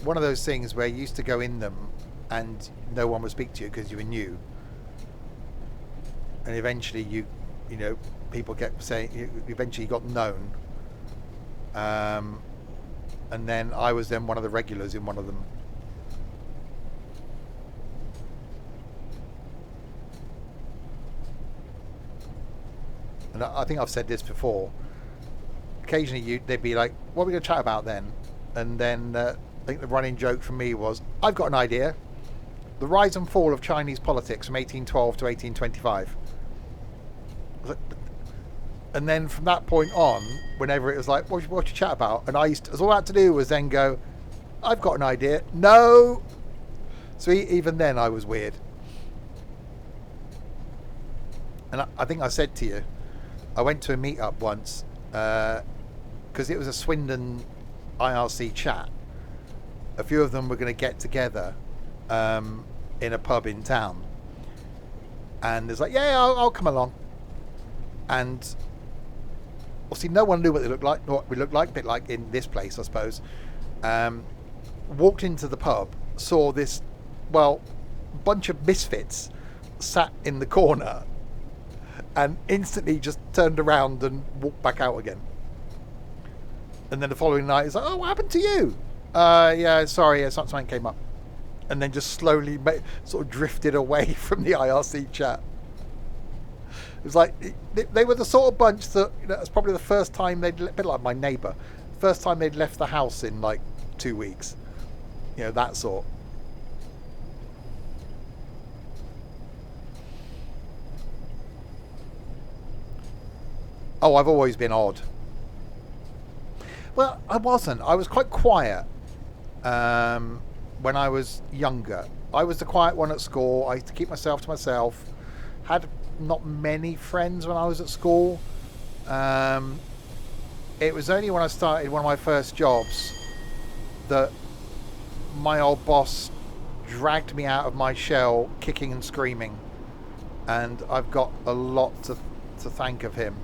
One of those things where you used to go in them and no one would speak to you because you were new, and eventually you know people kept saying, you eventually got known, and then I was then one of the regulars in one of them. And I think I've said this before. Occasionally they'd be like, what are we going to chat about then? And then I think the running joke from me was, I've got an idea. The rise and fall of Chinese politics from 1812 to 1825. And then from that point on, whenever it was like, what you chat about? And all I had to do was then go, I've got an idea. No! So even then I was weird. And I think I said to you, I went to a meetup once because it was a Swindon IRC chat. A few of them were going to get together in a pub in town, and it's like, yeah, I'll come along. And obviously, no one knew what they looked like, what we looked like, a bit like in this place, I suppose. Walked into the pub, saw this, well, bunch of misfits sat in the corner, and instantly just turned around and walked back out again. And then the following night, it's like, oh, what happened to you? Yeah, sorry, yeah, something came up. And then just slowly sort of drifted away from the IRC chat. It was like, they were the sort of bunch that, you know, it's probably the first time they'd, a bit like my neighbour, first time they'd left the house in like 2 weeks. You know, that sort. Oh, I've always been odd. Well, I wasn't. I was quite quiet when I was younger. I was the quiet one at school. I used to keep myself to myself. Had not many friends when I was at school. It was only when I started one of my first jobs that my old boss dragged me out of my shell kicking and screaming. And I've got a lot to thank of him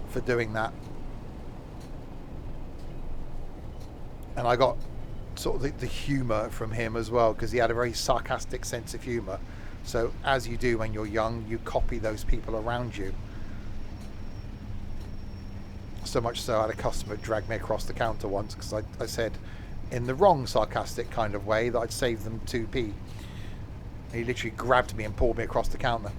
for doing that. And I got sort of the humour from him as well, because he had a very sarcastic sense of humour. So as you do when you're young, you copy those people around you. So much so I had a customer drag me across the counter once because I said in the wrong sarcastic kind of way that I'd save them 2p. He literally grabbed me and pulled me across the counter.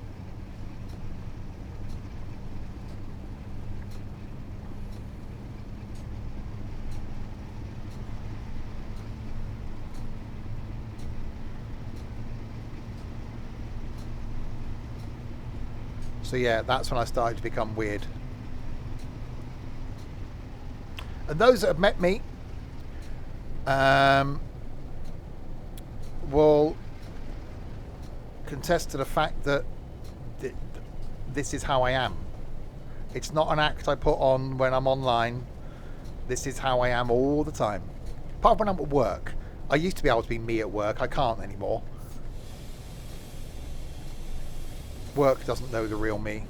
So yeah, that's when I started to become weird. And those that have met me will contest to the fact that this is how I am. It's not an act I put on when I'm online. This is how I am all the time. Apart from when I'm at work. I used to be able to be me at work. I can't anymore. Work doesn't know the real me.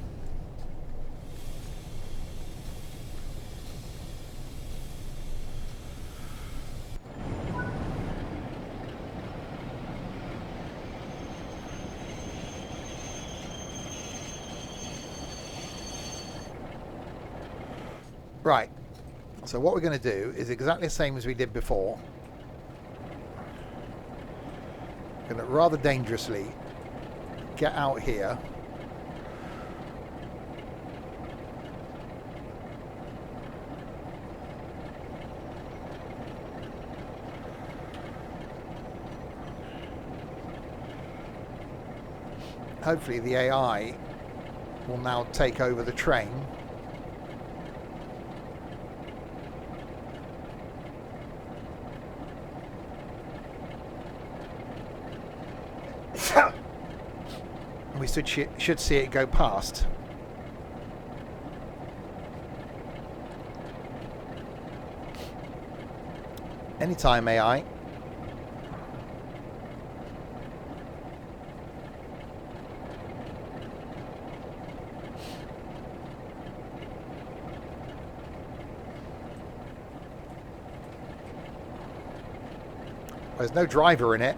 Right, so what we're going to do is exactly the same as we did before. Going to rather dangerously get out here. Hopefully the AI will now take over the train. We should see it go past. Anytime, AI. There's no driver in it.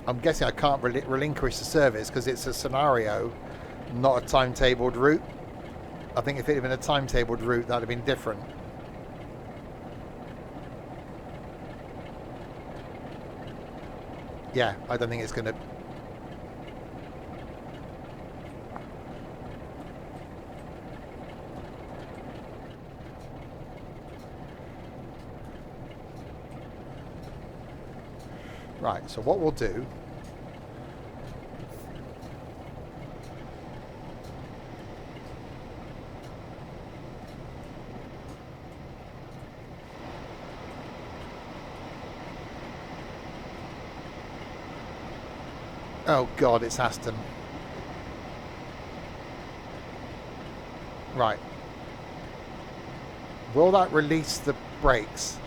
I'm guessing I can't relinquish the service because it's a scenario, not a timetabled route. I think if it had been a timetabled route, that would have been different. Yeah, I don't think it's going to... Right, so what we'll do... Oh God, it's Aston. Right. Will that release the brakes?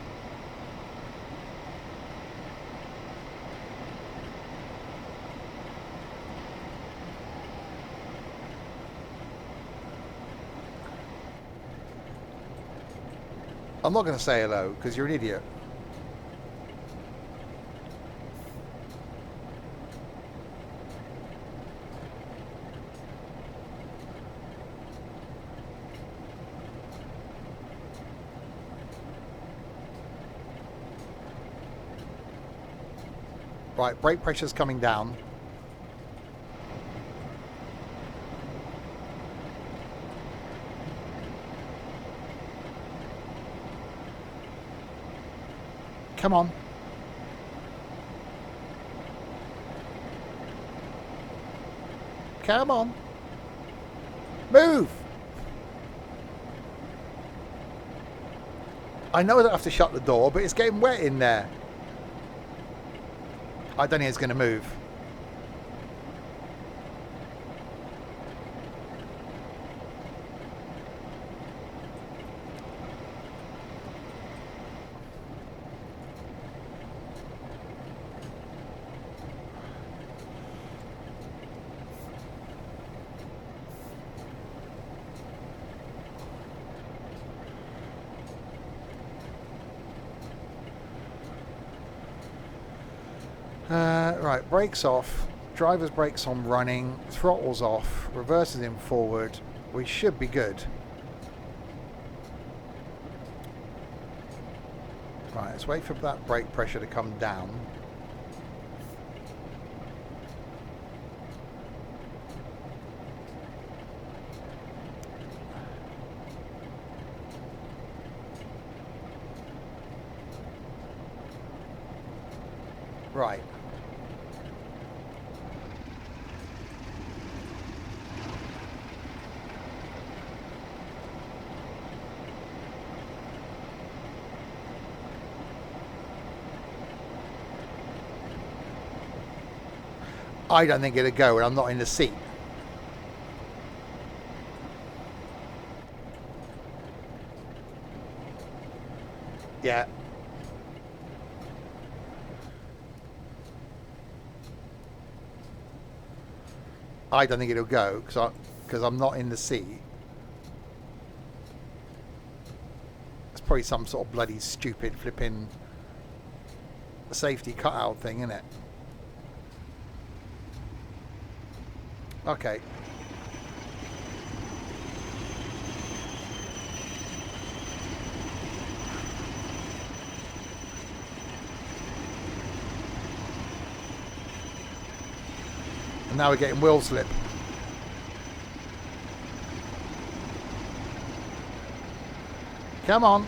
I'm not going to say hello because you're an idiot. Right, brake pressure's coming down. Come on. Come on. Move! I know I don't have to shut the door, but it's getting wet in there. I don't think it's going to move. Right, brakes off, driver's brakes on running, throttles off, reverses in forward. We should be good. Right, let's wait for that brake pressure to come down. Right. I don't think it'll go, and I'm not in the seat. Yeah. I don't think it'll go because I'm not in the seat. It's probably some sort of bloody stupid flipping safety cutout thing, isn't it? Okay. And now we're getting wheel slip. Come on.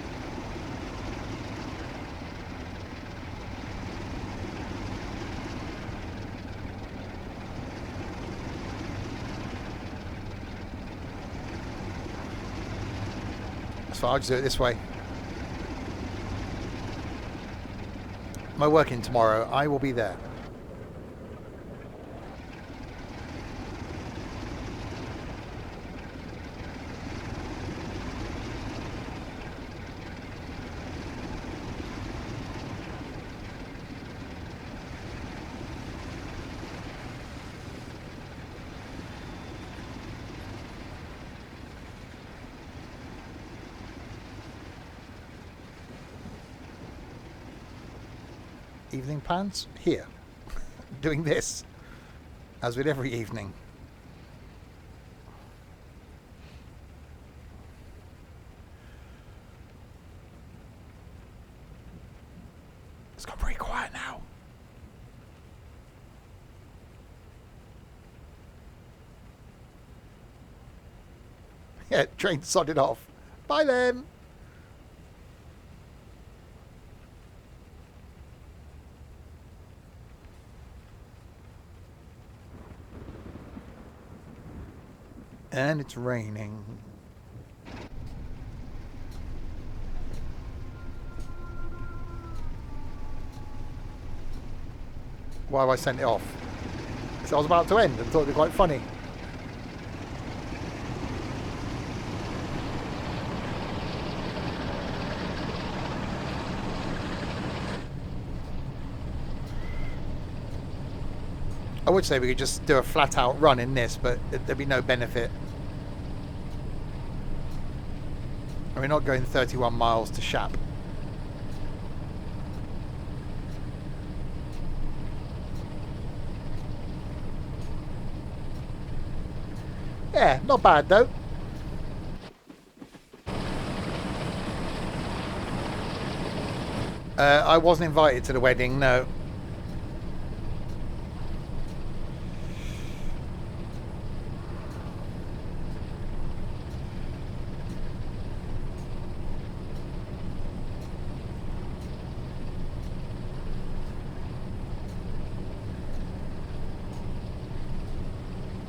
So I'll just do it this way. Am I working tomorrow? I will be there. Evening plans? Here. Doing this. As with every evening. It's gone pretty quiet now. Yeah, train sodded off. Bye then. And it's raining. Why have I sent it off? because I was about to end and thought it'd be quite funny. I would say we could just do a flat out run in this, but there'd be no benefit. And we're not going 31 miles to Shap. Yeah, not bad though. I wasn't invited to the wedding, no.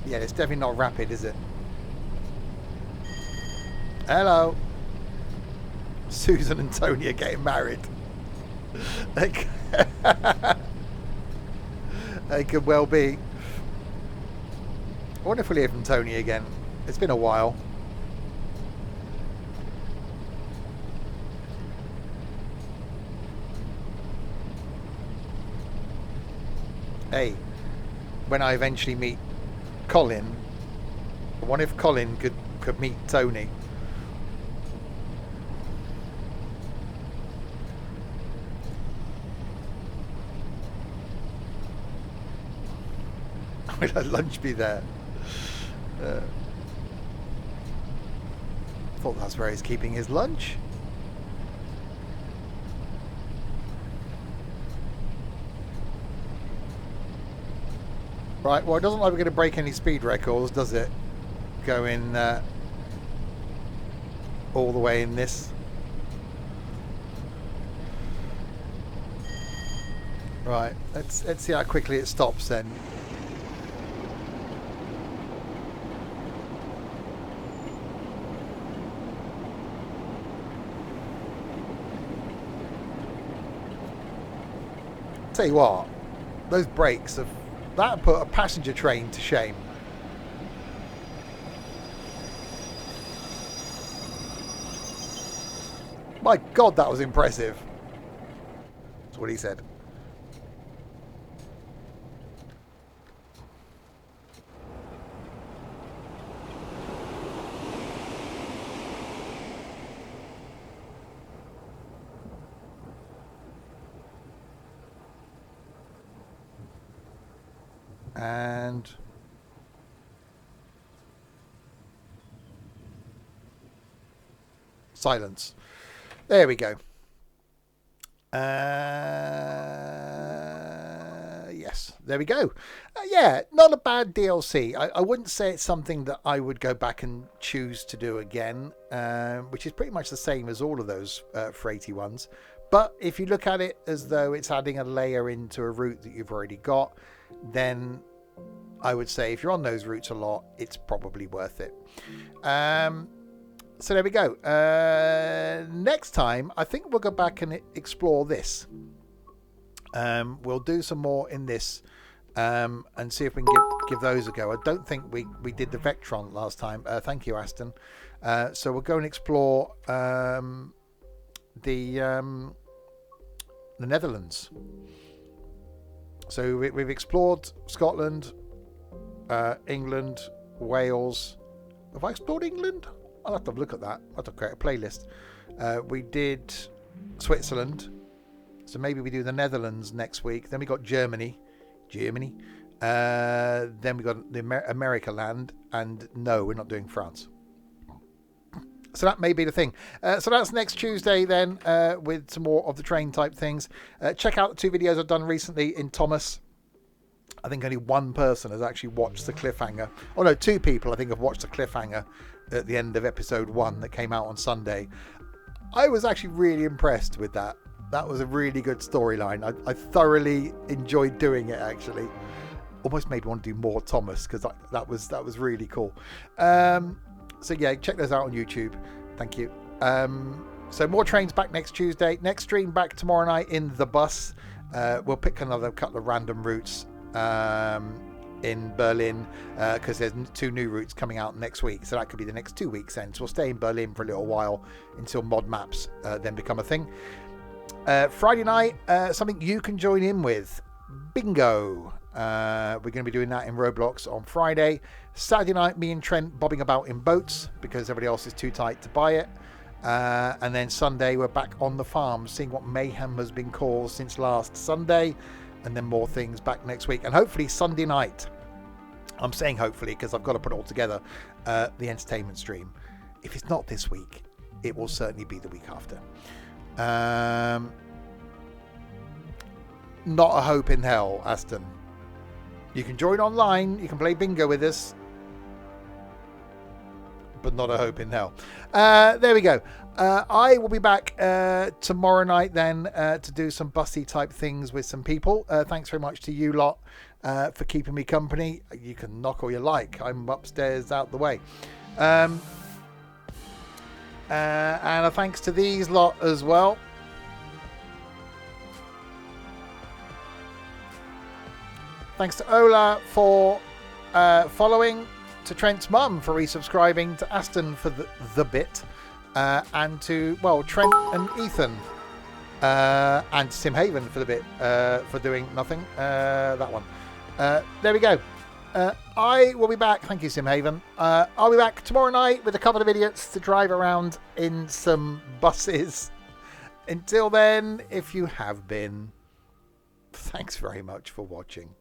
Yeah, it's definitely not rapid, is it? Hello. Susan and Tony are getting married. They could well be. I wonder if we'll hear from Tony again. It's been a while. Hey, when I eventually meet Colin, I wonder if Colin could meet Tony. Will lunch be there? Thought that's where he's keeping his lunch. Right, well, it doesn't look like we're going to break any speed records, does it? Going all the way in this. Right, let's see how quickly it stops then. Tell you what, those brakes have that put a passenger train to shame. My God, that was impressive. That's what he said. And silence. There we go. Yes, there we go. Yeah, not a bad DLC. I wouldn't say it's something that I would go back and choose to do again, which is pretty much the same as all of those freighty ones. But if you look at it as though it's adding a layer into a route that you've already got, then I would say if you're on those routes a lot, it's probably worth it. So there we go. Next time, I think we'll go back and explore this. We'll do some more in this and see if we can give those a go. I don't think we did the Vectron last time. Thank you, Aston. So we'll go and explore the Netherlands. So we've explored Scotland, England, Wales. Have I explored England? I'll have to look at that. I'll have to create a playlist. We did Switzerland. So maybe we do the Netherlands next week. Then we got Germany. Then we got the America land. And no, we're not doing France. So that may be the thing. So that's next Tuesday then with some more of the train type things. Check out the 2 videos I've done recently in Thomas. I think only one person has actually watched the cliffhanger. Oh no, 2 people I think have watched the cliffhanger at the end of episode 1 that came out on Sunday. I was actually really impressed with that. That was a really good storyline. I thoroughly enjoyed doing it actually. Almost made me want to do more Thomas because that was really cool. So yeah, check those out on YouTube. Thank you. So more trains back next Tuesday. Next stream back tomorrow night in the bus. We'll pick another couple of random routes. in Berlin, because there's 2 new routes coming out next week, so that could be the next 2 weeks then. So we'll stay in Berlin for a little while until mod maps then become a thing. Friday night, something you can join in with, bingo. We're going to be doing that in Roblox on Friday. Saturday night, me and Trent bobbing about in boats because everybody else is too tight to buy it. And then Sunday, we're back on the farm, seeing what mayhem has been caused since last Sunday, and then more things back next week. And hopefully Sunday night, I'm saying hopefully because I've got to put it all together, the entertainment stream. If it's not this week, it will certainly be the week after. Not a hope in hell, Aston. You can join online, you can play bingo with us, but not a hope in hell. There we go. I will be back tomorrow night then to do some bussy type things with some people. Thanks very much to you lot for keeping me company. You can knock all you like. I'm upstairs out the way. And a thanks to these lot as well. Thanks to Ola for following, to Trent's mum for resubscribing, to Aston for the bit, and to, well, Trent and Ethan, and Sim Haven for the bit, for doing nothing, that one. There we go. I will be back. Thank you, Sim Haven. I'll be back tomorrow night with a couple of idiots to drive around in some buses. Until then, if you have been, thanks very much for watching.